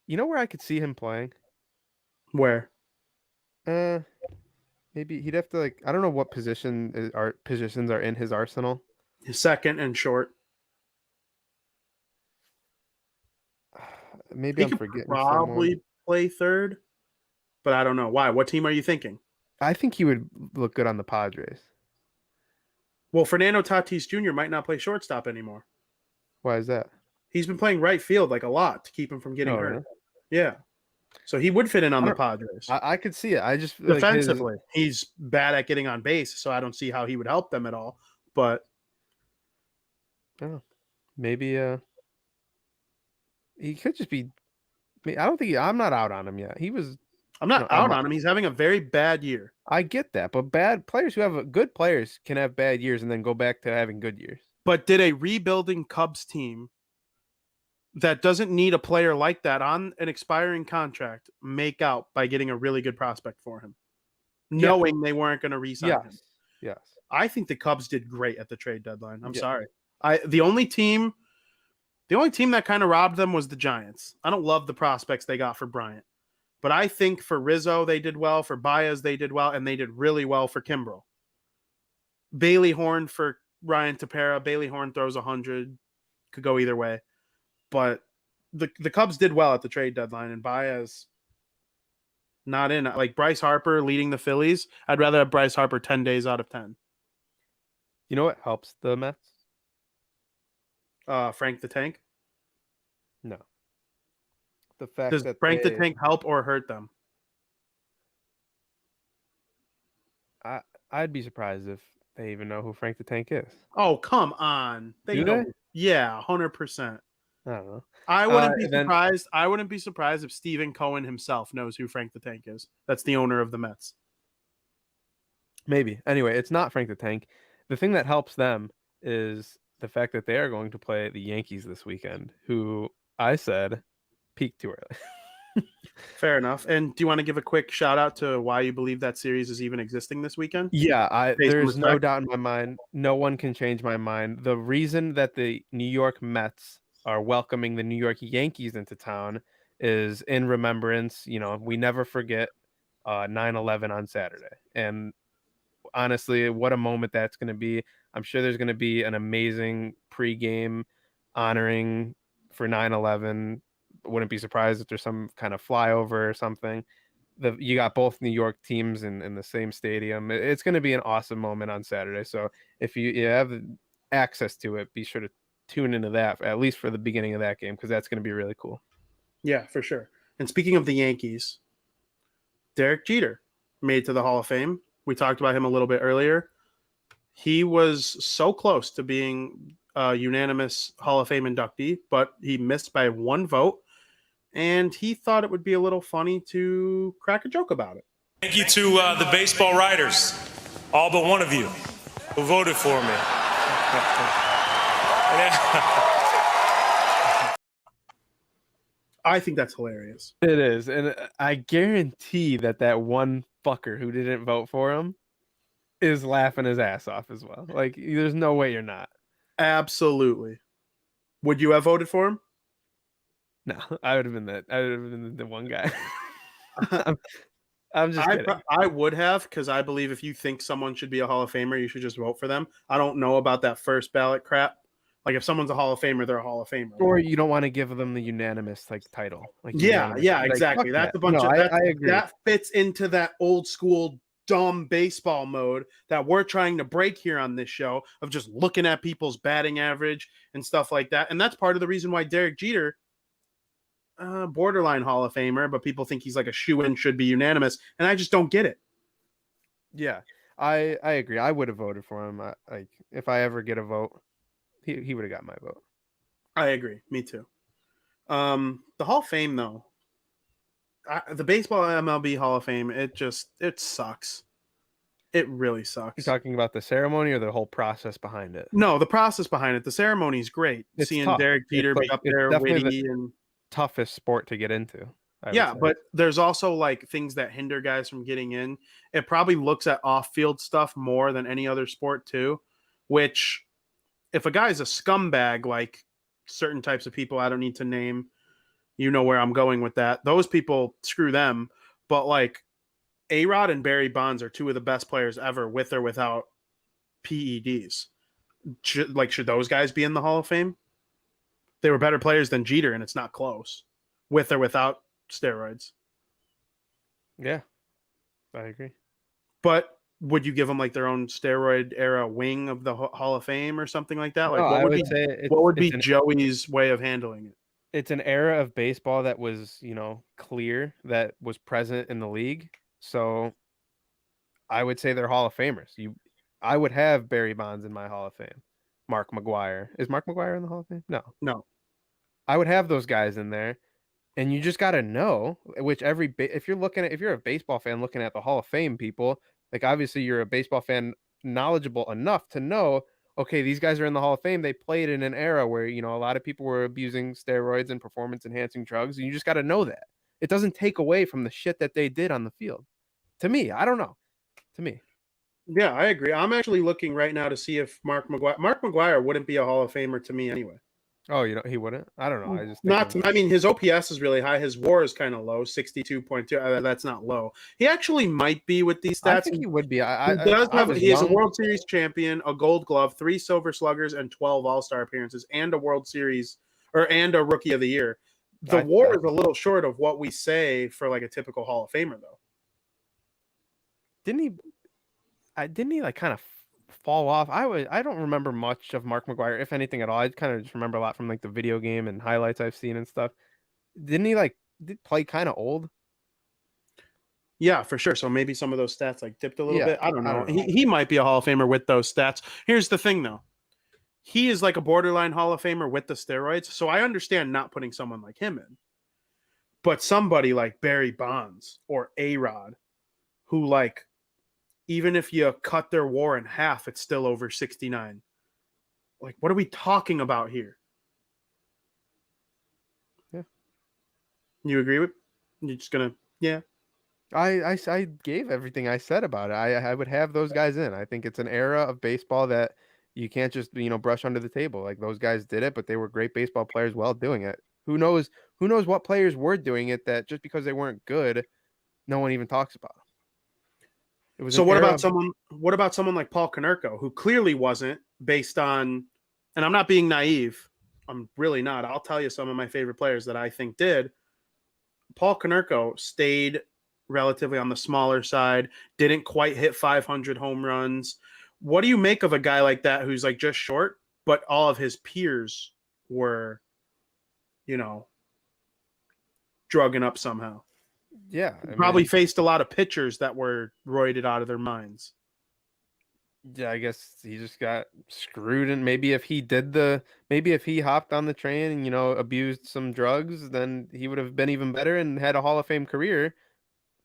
You know where I could see him playing? Where? Maybe he'd have to I don't know what positions are in his arsenal. Second and short. Maybe He I'm could forgetting probably someone. play third, but I don't know. Why? What team are you thinking? I think he would look good on the Padres. Well, Fernando Tatis Jr. might not play shortstop anymore. Why is that? He's been playing right field a lot to keep him from getting hurt. Really? Yeah. So he would fit in on the Padres. I could see it. I just Defensively, he's bad at getting on base, so I don't see how he would help them at all. But maybe he could just be. I don't think I'm not out on him yet. I'm not out on him. He's having a very bad year. I get that, but bad players who have good players can have bad years and then go back to having good years. But did a rebuilding Cubs team that doesn't need a player like that on an expiring contract make out by getting a really good prospect for him, knowing they weren't going to re-sign him? Yes. I think the Cubs did great at the trade deadline. I'm sorry. The only team that kind of robbed them was the Giants. I don't love the prospects they got for Bryant, but I think for Rizzo they did well, for Baez they did well, and they did really well for Kimbrel. Bailey Horn for Ryan Tepera. Bailey Horn throws 100. Could go either way. But the Cubs did well at the trade deadline, and Baez not in. Like Bryce Harper leading the Phillies, I'd rather have Bryce Harper 10 days out of 10. You know what helps the Mets? Frank the Tank? No. The fact Does that Frank the Tank help or hurt them? I'd be surprised if they even know who Frank the Tank is. Oh, come on. Do they? Yeah, 100%. I don't know. I wouldn't be surprised. I wouldn't be surprised if Stephen Cohen himself knows who Frank the Tank is. That's the owner of the Mets. Maybe. Anyway, it's not Frank the Tank. The thing that helps them is the fact that they are going to play the Yankees this weekend, who I said peaked too early. Fair enough. And do you want to give a quick shout out to why you believe that series is even existing this weekend? Yeah, there's no doubt in my mind. No one can change my mind. The reason that the New York Mets are welcoming the New York Yankees into town is in remembrance. We never forget 9/11 on Saturday. And honestly, what a moment that's going to be. I'm sure there's going to be an amazing pregame honoring for 9/11. Wouldn't be surprised if there's some kind of flyover or something. You got both New York teams in the same stadium. It's going to be an awesome moment on Saturday. So if you have access to it, be sure to tune into that, at least for the beginning of that game, because that's going to be really cool. Yeah, for sure. And speaking of the Yankees, Derek Jeter made it to the Hall of Fame. We talked about him a little bit earlier. He was so close to being a unanimous Hall of Fame inductee, but he missed by one vote. And he thought it would be a little funny to crack a joke about it. Thank you to the baseball writers, all but one of you, who voted for me. I think that's hilarious. It is. And I guarantee that one fucker who didn't vote for him is laughing his ass off as well. Like, there's no way you're not. Absolutely. Would you have voted for him? No, I would have been the one guy. I'm just kidding. I would have, because I believe if you think someone should be a Hall of Famer, you should just vote for them. I don't know about that first ballot crap. Like, if someone's a Hall of Famer, they're a Hall of Famer. Or you don't want to give them the unanimous title. Exactly. That's a bunch of. I agree. That fits into that old school dumb baseball mode that we're trying to break here on this show of just looking at people's batting average and stuff like that. And that's part of the reason why Derek Jeter, borderline Hall of Famer, but people think he's like a shoo-in, should be unanimous, and I just don't get it. Yeah, I agree. I would have voted for him. If I ever get a vote, he would have got my vote. I agree. Me too. The Hall of Fame though, the baseball MLB Hall of Fame, it sucks. It really You sucks. talking about the ceremony or the whole process behind it? No, the process behind it. The ceremony is great. It's Seeing tough. Derek Jeter be up It's there, definitely the witty, and toughest sport to get into, I would yeah, say. but there's also like things that hinder guys from getting in. It probably looks at off-field stuff more than any other sport too, which if a guy's a scumbag like certain types of people I don't need to name, you know where I'm going with that. Those people, screw them. But like A-Rod and Barry Bonds are two of the best players ever with or without PEDs. Should those guys be in the Hall of Fame? They were better players than Jeter, and it's not close, with or without steroids. Yeah, I agree. But would you give them like their own steroid era wing of the Hall of Fame or something like that? Like, No, what I would would be say what would be Joey's way of handling it? it's an era of baseball that was, clear, that was present in the league. So I would say they're Hall of Famers. I would have Barry Bonds in my Hall of Fame. Mark McGwire. Is Mark McGwire in the Hall of Fame? No. No. I would have those guys in there. And you just got to know, which if you're a baseball fan looking at the Hall of Fame people, like obviously you're a baseball fan knowledgeable enough to know, okay, these guys are in the Hall of Fame. They played in an era where, a lot of people were abusing steroids and performance enhancing drugs. And you just got to know that. It doesn't take away from the shit that they did on the field. To me, I don't know. To me. Yeah, I agree. I'm actually looking right now to see if Mark McGwire wouldn't be a Hall of Famer to me anyway. Oh, he wouldn't? I don't know. I just I mean, his OPS is really high. His WAR is kind of low, 62.2. That's not low. He actually might be with these stats. I think he would be. He is a World Series champion, a Gold Glove, 3 Silver Sluggers, and 12 All-Star appearances, and a World Series and a Rookie of the Year. The WAR is a little short of what we say for like a typical Hall of Famer, though. Didn't he like kind of fall off? I don't remember much of Mark McGwire, if anything at all. I kind of just remember a lot from like the video game and highlights I've seen and stuff. Didn't he did play kind of old? Yeah, for sure. So maybe some of those stats like dipped a little bit. I don't know. He might be a Hall of Famer with those stats. Here's the thing though. He is like a borderline Hall of Famer with the steroids. So I understand not putting someone like him in. But somebody like Barry Bonds or A-Rod, who like, even if you cut their WAR in half, it's still over 69. Like, what are we talking about here? Yeah. You agree with? You're just gonna, yeah. I gave everything I said about it. I would have those guys in. I think it's an era of baseball that you can't just brush under the table. Like those guys did it, but they were great baseball players while doing it. Who knows what players were doing it that just because they weren't good, no one even talks about them. So what about someone like Paul Konerko, who clearly wasn't, based on, and I'm not being naive, I'm really not. I'll tell you some of my favorite players that I think did. Paul Konerko stayed relatively on the smaller side, didn't quite hit 500 home runs. What do you make of a guy like that who's like just short, but all of his peers were, drugging up somehow? Yeah. Probably faced a lot of pitchers that were roided out of their minds. Yeah, I guess he just got screwed. And maybe if he hopped on the train and, abused some drugs, then he would have been even better and had a Hall of Fame career.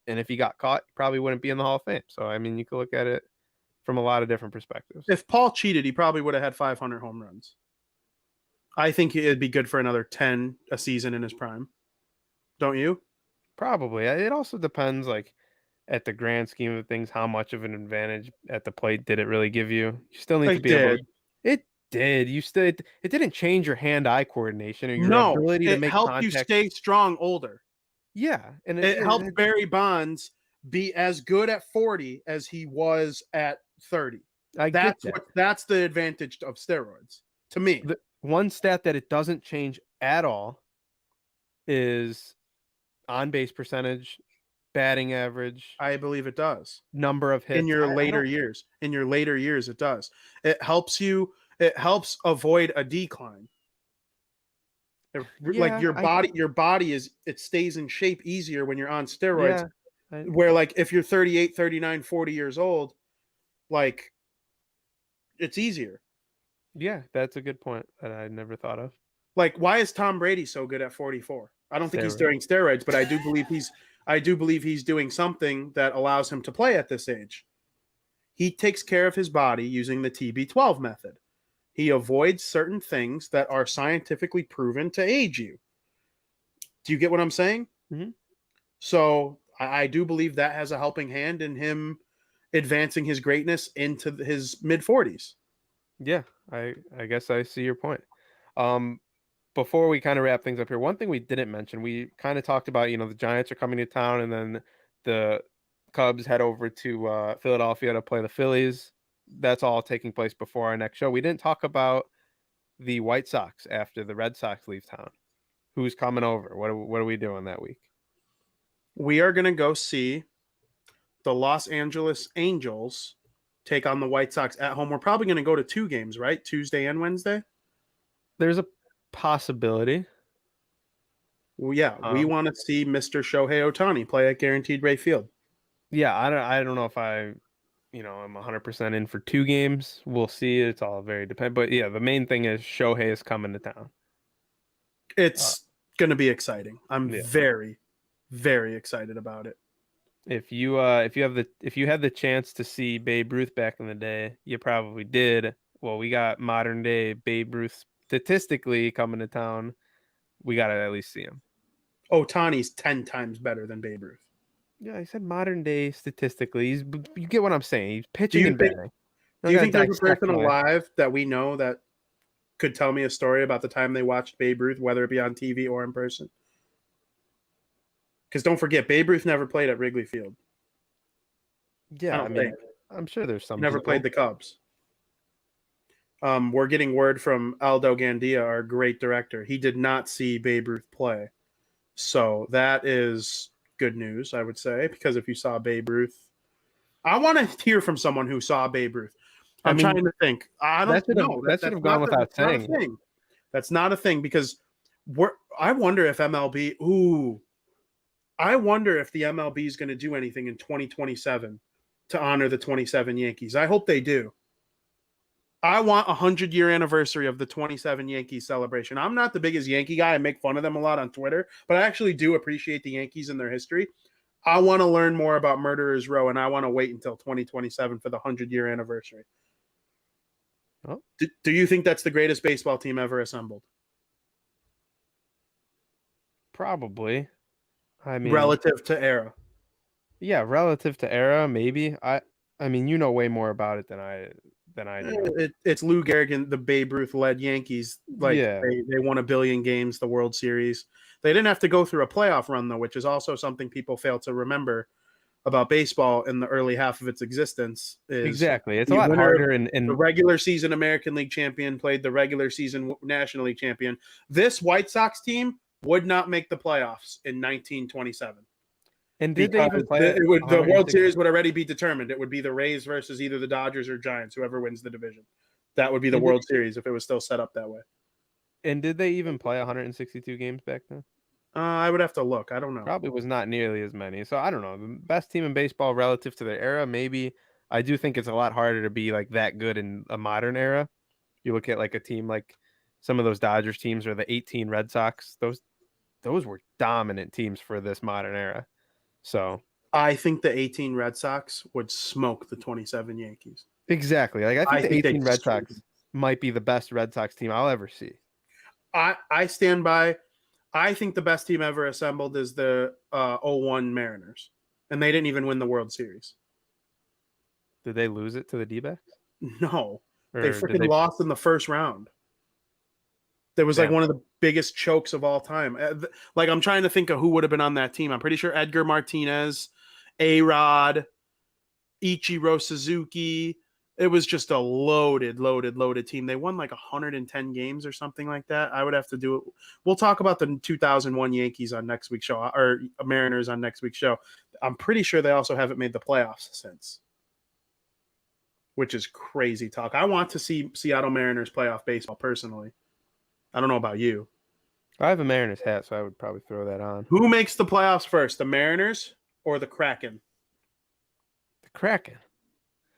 And if he got caught, he probably wouldn't be in the Hall of Fame. So, I mean, you could look at it from a lot of different perspectives. If Paul cheated, he probably would have had 500 home runs. I think it'd be good for another 10 a season in his prime. Don't you? Probably. It also depends, like, at the grand scheme of things, how much of an advantage at the plate did it really give you? You still need to be able. It did. It didn't change your hand-eye coordination or your ability to make contact. It helped you stay strong older. Yeah, and it helped Barry Bonds be as good at 40 as he was at 30. That's the advantage of steroids to me. The one stat that it doesn't change at all is on-base percentage, batting average. I believe it does. Number of hits in your later years. In your later years, it does. It helps you. It helps avoid a decline. Like your body it stays in shape easier when you're on steroids. Yeah. Where like if you're 38, 39, 40 years old, like it's easier. Yeah, that's a good point that I never thought of. Like, why is Tom Brady so good at 44? I don't think he's Steroids. doing steroids, but I do believe he's doing something that allows him to play at this age. He takes care of his body using the TB12 method. He avoids certain things that are scientifically proven to age you. Do you get what I'm saying? Mhm. So I do believe that has a helping hand in him advancing his greatness into his mid 40s. Yeah, I guess I see your point. Before we kind of wrap things up here, one thing we didn't mention, we kind of talked about, the Giants are coming to town, and then the Cubs head over to Philadelphia to play the Phillies. That's all taking place before our next show. We didn't talk about the White Sox after the Red Sox leave town. Who's coming over? What are we doing that week? We are going to go see the Los Angeles Angels take on the White Sox at home. We're probably going to go to 2 games, right? Tuesday and Wednesday. There's a possibility. Well, yeah, we want to see Mr. Shohei Ohtani play at Guaranteed Rate Field. Yeah, I don't know if I'm 100% in for 2 games. We'll see. It's all very dependent. But yeah, the main thing is Shohei is coming to town. It's going to be exciting. I'm Yeah. very, very excited about it. If you had the chance to see Babe Ruth back in the day, you probably did. Well, we got modern day Babe Ruth statistically coming to town. We got to at least see him. Ohtani's 10 times better than Babe Ruth. Yeah, I said modern day statistically. You get what I'm saying. He's pitching and think- batting. Do you think there's a person alive that we know that could tell me a story about the time they watched Babe Ruth, whether it be on TV or in person? Because don't forget, Babe Ruth never played at Wrigley Field. Yeah, I think. I'm sure there's some. Never played the Cubs. We're getting word from Aldo Gandia, our great director. He did not see Babe Ruth play. So that is good news, I would say, because if you saw Babe Ruth, I want to hear from someone who saw Babe Ruth. I'm trying to think. I don't know. That should have gone without saying. That's not a thing because I wonder if MLB. I wonder if the MLB is going to do anything in 2027 to honor the 27 Yankees. I hope they do. I want a 100-year anniversary of the 27 Yankees celebration. I'm not the biggest Yankee guy. I make fun of them a lot on Twitter, but I actually do appreciate the Yankees and their history. I want to learn more about Murderers Row, and I want to wait until 2027 for the 100-year anniversary. Oh. Do you think that's the greatest baseball team ever assembled? Probably. I mean, relative to era. Yeah, relative to era, maybe. I mean, you know way more about it than I do. It's Lou Gehrig and the Babe Ruth led Yankees. Like Yeah. they won 1 billion games, the World Series. They didn't have to go through a playoff run though, which is also something people fail to remember about baseball in the early half of its existence. Exactly. It's a lot harder in the regular season American League champion played the regular season National League champion. This White Sox team would not make the playoffs in 1927. And did they even play the World Series would already be determined. It would be the Rays versus either the Dodgers or Giants, whoever wins the division. That would be the World Series if it was still set up that way. And did they even play 162 games back then? I would have to look. I don't know. Probably was not nearly as many. So I don't know. The best team in baseball relative to their era, maybe. I do think it's a lot harder to be like that good in a modern era. You look at like a team like some of those Dodgers teams or the 18 Red Sox. Those were dominant teams for this modern era. So I think the 18 Red Sox would smoke the 27 Yankees. Exactly. Like I think the 18 Red Sox screwed. might be the best Red Sox team I'll ever see. I stand by. I think the best team ever assembled is the 01 Mariners, and they didn't even win the World Series. Did they lose it to the D-backs? No, they freaking lost in the first round. There was like one of the biggest chokes of all time. Like I'm trying to think of who would have been on that team. I'm pretty sure Edgar Martinez, A-Rod, Ichiro Suzuki. It was just a loaded team. They won like 110 games or something like that. I would have to do it. We'll talk about the 2001 Yankees on next week's show, or Mariners on next week's show. I'm pretty sure they also haven't made the playoffs since, which is crazy talk. I want to see Seattle Mariners playoff baseball personally. I don't know about you. I have a Mariners hat, so I would probably throw that on. Who makes the playoffs first, the Mariners or the Kraken? The Kraken.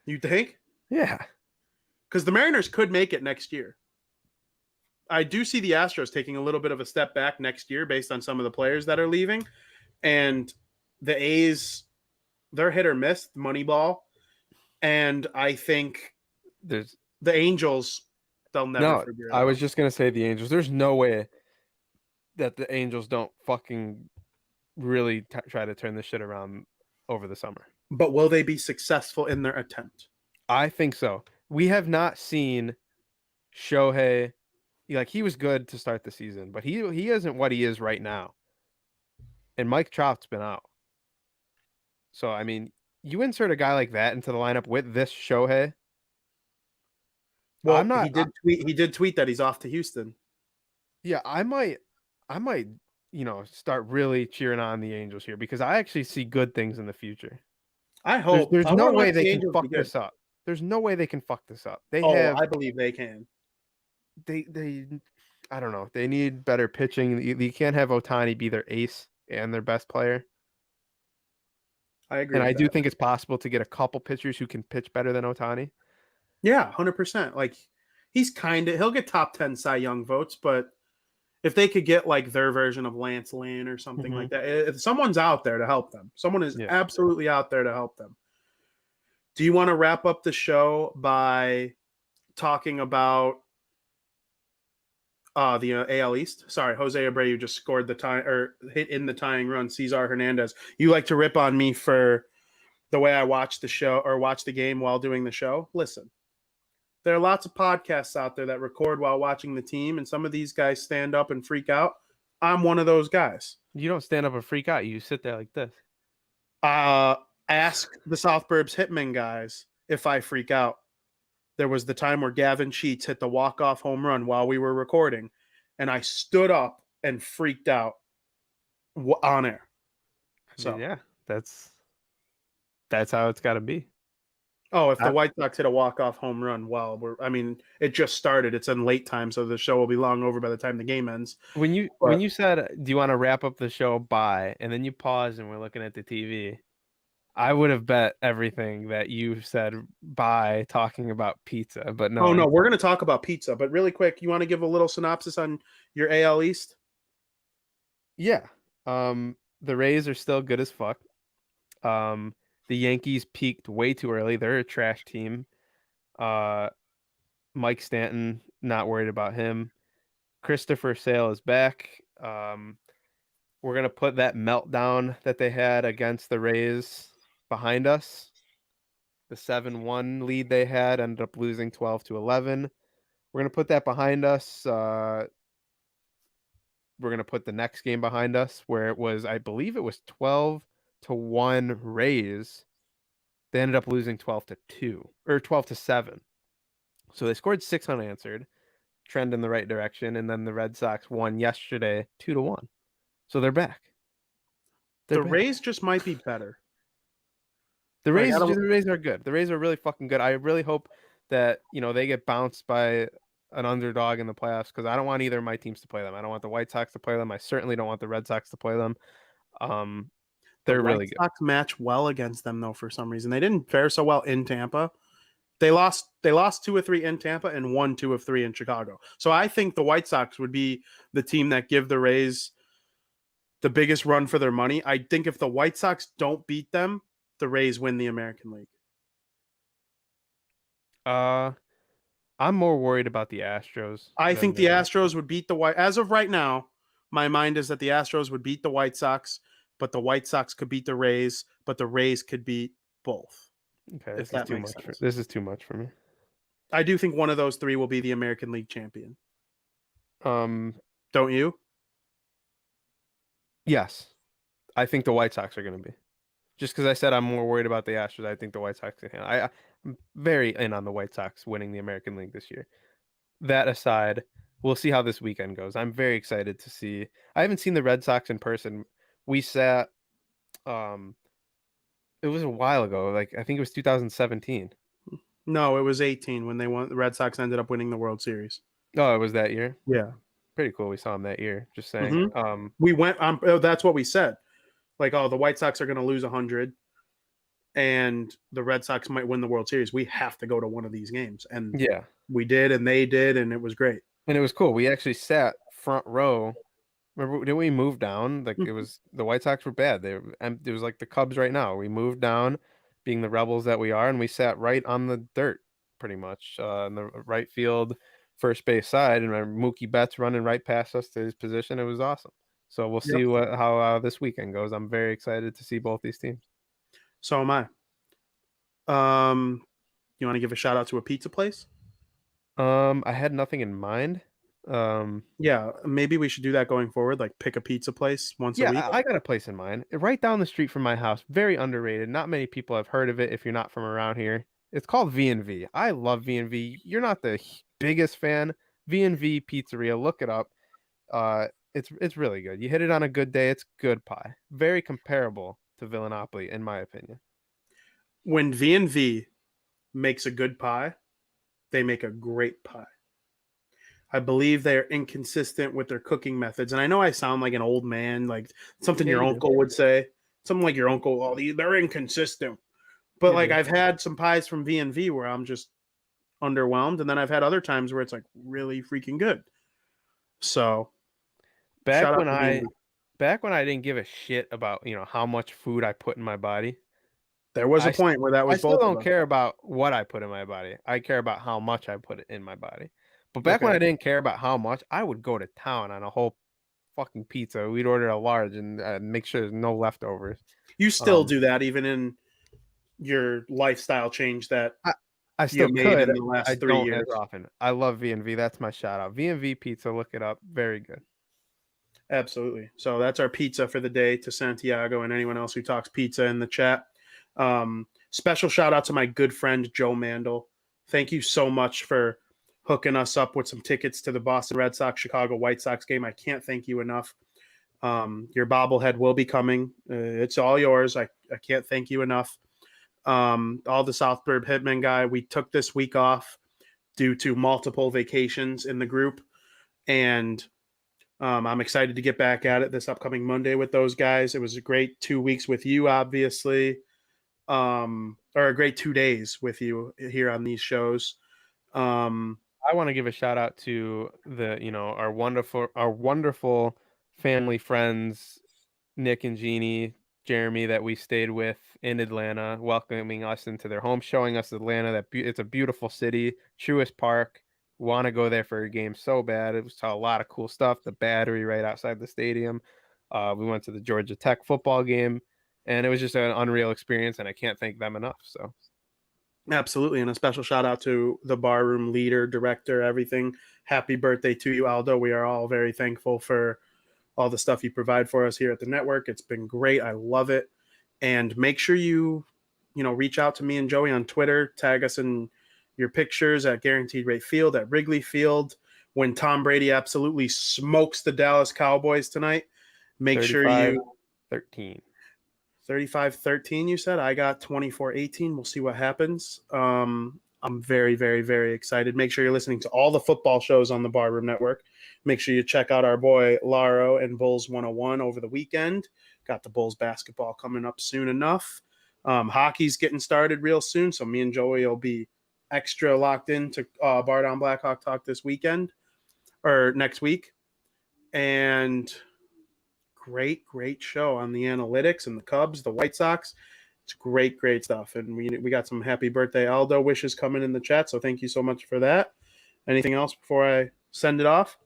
You think? Yeah. Because the Mariners could make it next year. I do see the Astros taking a little bit of a step back next year based on some of the players that are leaving, and the A's, they're hit or miss, Moneyball, and I think There's the Angels, they'll never no. figure it I out. was just gonna say the Angels. There's no way that the Angels don't fucking really try to turn this shit around over the summer. But will they be successful in their attempt? I think so. We have not seen Shohei. Like, he was good to start the season, but he isn't what he is right now. And Mike Trout's been out. So I mean, you insert a guy like that into the lineup with this Shohei. Well, I'm not. He did tweet that he's off to Houston. Yeah, I might, start really cheering on the Angels here because I actually see good things in the future. I hope. There's I no wanna way watch the they can Angels fuck be good. this up. There's no way they can fuck this up. They Oh, have I believe they can. they I don't know. They need better pitching. You can't have Ohtani be their ace and their best player. I agree. And I with do that. think it's possible to get a couple pitchers who can pitch better than Ohtani. Yeah, 100%. Like he'll get top 10 Cy Young votes, but if they could get like their version of Lance Lynn or something like that, if someone's out there to help them, someone is absolutely out there to help them. Do you want to wrap up the show by talking about the AL East? Sorry, Jose Abreu just scored the tie or hit in the tying run. Cesar Hernandez. You like to rip on me for the way I watch the show or watch the game while doing the show? Listen. There are lots of podcasts out there that record while watching the team, and some of these guys stand up and freak out. I'm one of those guys. You don't stand up and freak out. You sit there like this. Ask the South Burbs Hitmen guys if I freak out. There was the time where Gavin Sheets hit the walk-off home run while we were recording, and I stood up and freaked out on air. So yeah, that's how it's got to be. Oh, if the White Sox hit a walk-off home run, well, it just started. It's in late time, so the show will be long over by the time the game ends. When you said, do you want to wrap up the show by, and then you pause and we're looking at the TV, I would have bet everything that you said by talking about pizza, but no. Oh, no, we're going to talk about pizza, but really quick, you want to give a little synopsis on your AL East? Yeah. The Rays are still good as fuck. The Yankees peaked way too early. They're a trash team. Mike Stanton, not worried about him. Christopher Sale is back. We're going to put that meltdown that they had against the Rays behind us. The 7-1 lead they had ended up losing 12-11. We're going to put that behind us. We're going to put the next game behind us where it was, I believe it was 12-1 Rays. They ended up losing 12-2 or 12-7. So they scored 6 unanswered, trend in the right direction, and then the Red Sox won yesterday 2-1. So they're back. The Rays just might be better. The Rays are good. The Rays are really fucking good. I really hope that, they get bounced by an underdog in the playoffs because I don't want either of my teams to play them. I don't want the White Sox to play them. I certainly don't want the Red Sox to play them. They're really good. The White Sox match well against them, though, for some reason. They didn't fare so well in Tampa. They lost 2 or 3 in Tampa and won 2 of 3 in Chicago. So I think the White Sox would be the team that give the Rays the biggest run for their money. I think if the White Sox don't beat them, the Rays win the American League. I'm more worried about the Astros. I think the Astros would beat the White. As of right now, my mind is that the Astros would beat the White Sox, but the White Sox could beat the Rays, but the Rays could beat both. Okay, this is too much for me. I do think one of those 3 will be the American League champion. Don't you? Yes. I think the White Sox are going to be. Just because I said I'm more worried about the Astros, I think the White Sox can handle. I'm very in on the White Sox winning the American League this year. That aside, we'll see how this weekend goes. I'm very excited to see. I haven't seen the Red Sox in person. We sat, it was a while ago. Like, I think it was 2017. No, it was 18 when they won. The Red Sox ended up winning the World Series. Oh, it was that year? Yeah. Pretty cool. We saw them that year. Just saying. We went on. That's what we said. Like, the White Sox are going to lose 100 and the Red Sox might win the World Series. We have to go to one of these games. And yeah, we did, and they did, and it was great. And it was cool. We actually sat front row. Remember, didn't we move down? Like it was the White Sox were bad. It was like the Cubs right now. We moved down, being the rebels that we are, and we sat right on the dirt, pretty much, in the right field, first base side. And Mookie Betts running right past us to his position. It was awesome. So we'll see how this weekend goes. I'm very excited to see both these teams. So am I. You want to give a shout out to a pizza place? I had nothing in mind. Yeah, maybe we should do that going forward. Like pick a pizza place once a Yeah, week. I got a place in mind. Right down the street from my house. Very underrated. Not many people have heard of it if you're not from around here. It's called V&V. I love V&V. You're not the biggest fan. V&V Pizzeria. Look it up. It's really good. You hit it on a good day. It's good pie. Very comparable to Villanopoli, in my opinion. When V&V makes a good pie, they make a great pie. I believe they're inconsistent with their cooking methods. And I know I sound like an old man, like something your uncle would say. Something like your uncle, oh, they're inconsistent. But like I've had some pies from V&V where I'm just underwhelmed. And then I've had other times where it's like really freaking good. So back when I didn't give a shit about, how much food I put in my body. There was a point where that was I still both don't care about what I put in my body. I care about how much I put it in my body. But back when I didn't care about how much, I would go to town on a whole fucking pizza. We'd order a large and make sure there's no leftovers. You still do that even in your lifestyle change that I still you could. made in the last 3 years. As often. I love V&V. That's my shout out. V&V pizza. Look it up. Very good. Absolutely. So that's our pizza for the day to Santiago and anyone else who talks pizza in the chat. Special shout out to my good friend Joe Mandel. Thank you so much for hooking us up with some tickets to the Boston Red Sox Chicago White Sox game. I can't thank you enough. Your bobblehead will be coming. It's all yours. I can't thank you enough. All the Southburb Hitman guy. We took this week off due to multiple vacations in the group, and I'm excited to get back at it this upcoming Monday with those guys. It was a great 2 weeks with you, obviously, or a great 2 days with you here on these shows. I want to give a shout out to our wonderful family friends, Nick and Jeannie, Jeremy, that we stayed with in Atlanta, welcoming us into their home, showing us Atlanta. It's a beautiful city, Truist Park. Want to go there for a game so bad. It was a lot of cool stuff. The Battery right outside the stadium. We went to the Georgia Tech football game, and it was just an unreal experience, and I can't thank them enough. So. Absolutely. And a special shout out to the barroom leader, director, everything. Happy birthday to you, Aldo. We are all very thankful for all the stuff you provide for us here at the network. It's been great. I love it. And make sure you reach out to me and Joey on Twitter. Tag us in your pictures at Guaranteed Rate Field, at Wrigley Field. When Tom Brady absolutely smokes the Dallas Cowboys tonight, make sure you 13. 35-13, you said. I got 24-18. We'll see what happens. I'm very, very, very excited. Make sure you're listening to all the football shows on the Barroom Network. Make sure you check out our boy Laro and Bulls 101 over the weekend. Got the Bulls basketball coming up soon enough. Hockey's getting started real soon, so me and Joey will be extra locked into Bar Down Blackhawk Talk this weekend or next week. And great show on the analytics and the Cubs, the White Sox. It's great stuff. And we got some happy birthday Aldo wishes coming in the chat, so thank you so much for that. Anything else before I send it off?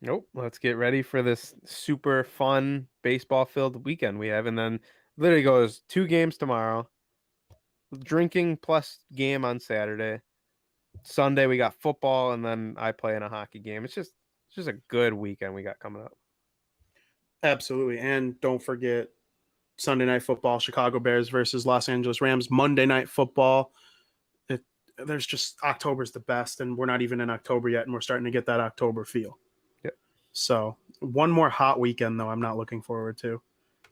Nope. Let's get ready for this super fun baseball-filled weekend we have. And then literally goes 2 games tomorrow, drinking plus game on Saturday. Sunday we got football, and then I play in a hockey game. It's just a good weekend we got coming up. Absolutely. And don't forget Sunday night football, Chicago Bears versus Los Angeles Rams. Monday night football. There's just October's the best, and we're not even in October yet, and we're starting to get that October feel. Yep. So one more hot weekend, though, I'm not looking forward to.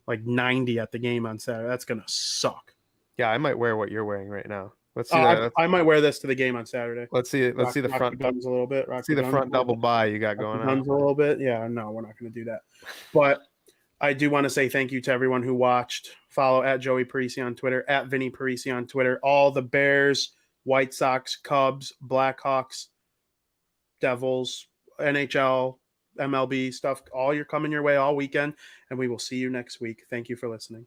Like 90 at the game on Saturday. That's going to suck. Yeah, I might wear what you're wearing right now. Let's see. I might wear this to the game on Saturday. Let's see the front guns a little bit. See the front double buy you got going on. Guns a little bit. Yeah, no, we're not going to do that. But I do want to say thank you to everyone who watched. Follow at Joey Parisi on Twitter, at Vinnie Parisi on Twitter. All the Bears, White Sox, Cubs, Blackhawks, Devils, NHL, MLB stuff, all you're coming your way all weekend, and we will see you next week. Thank you for listening.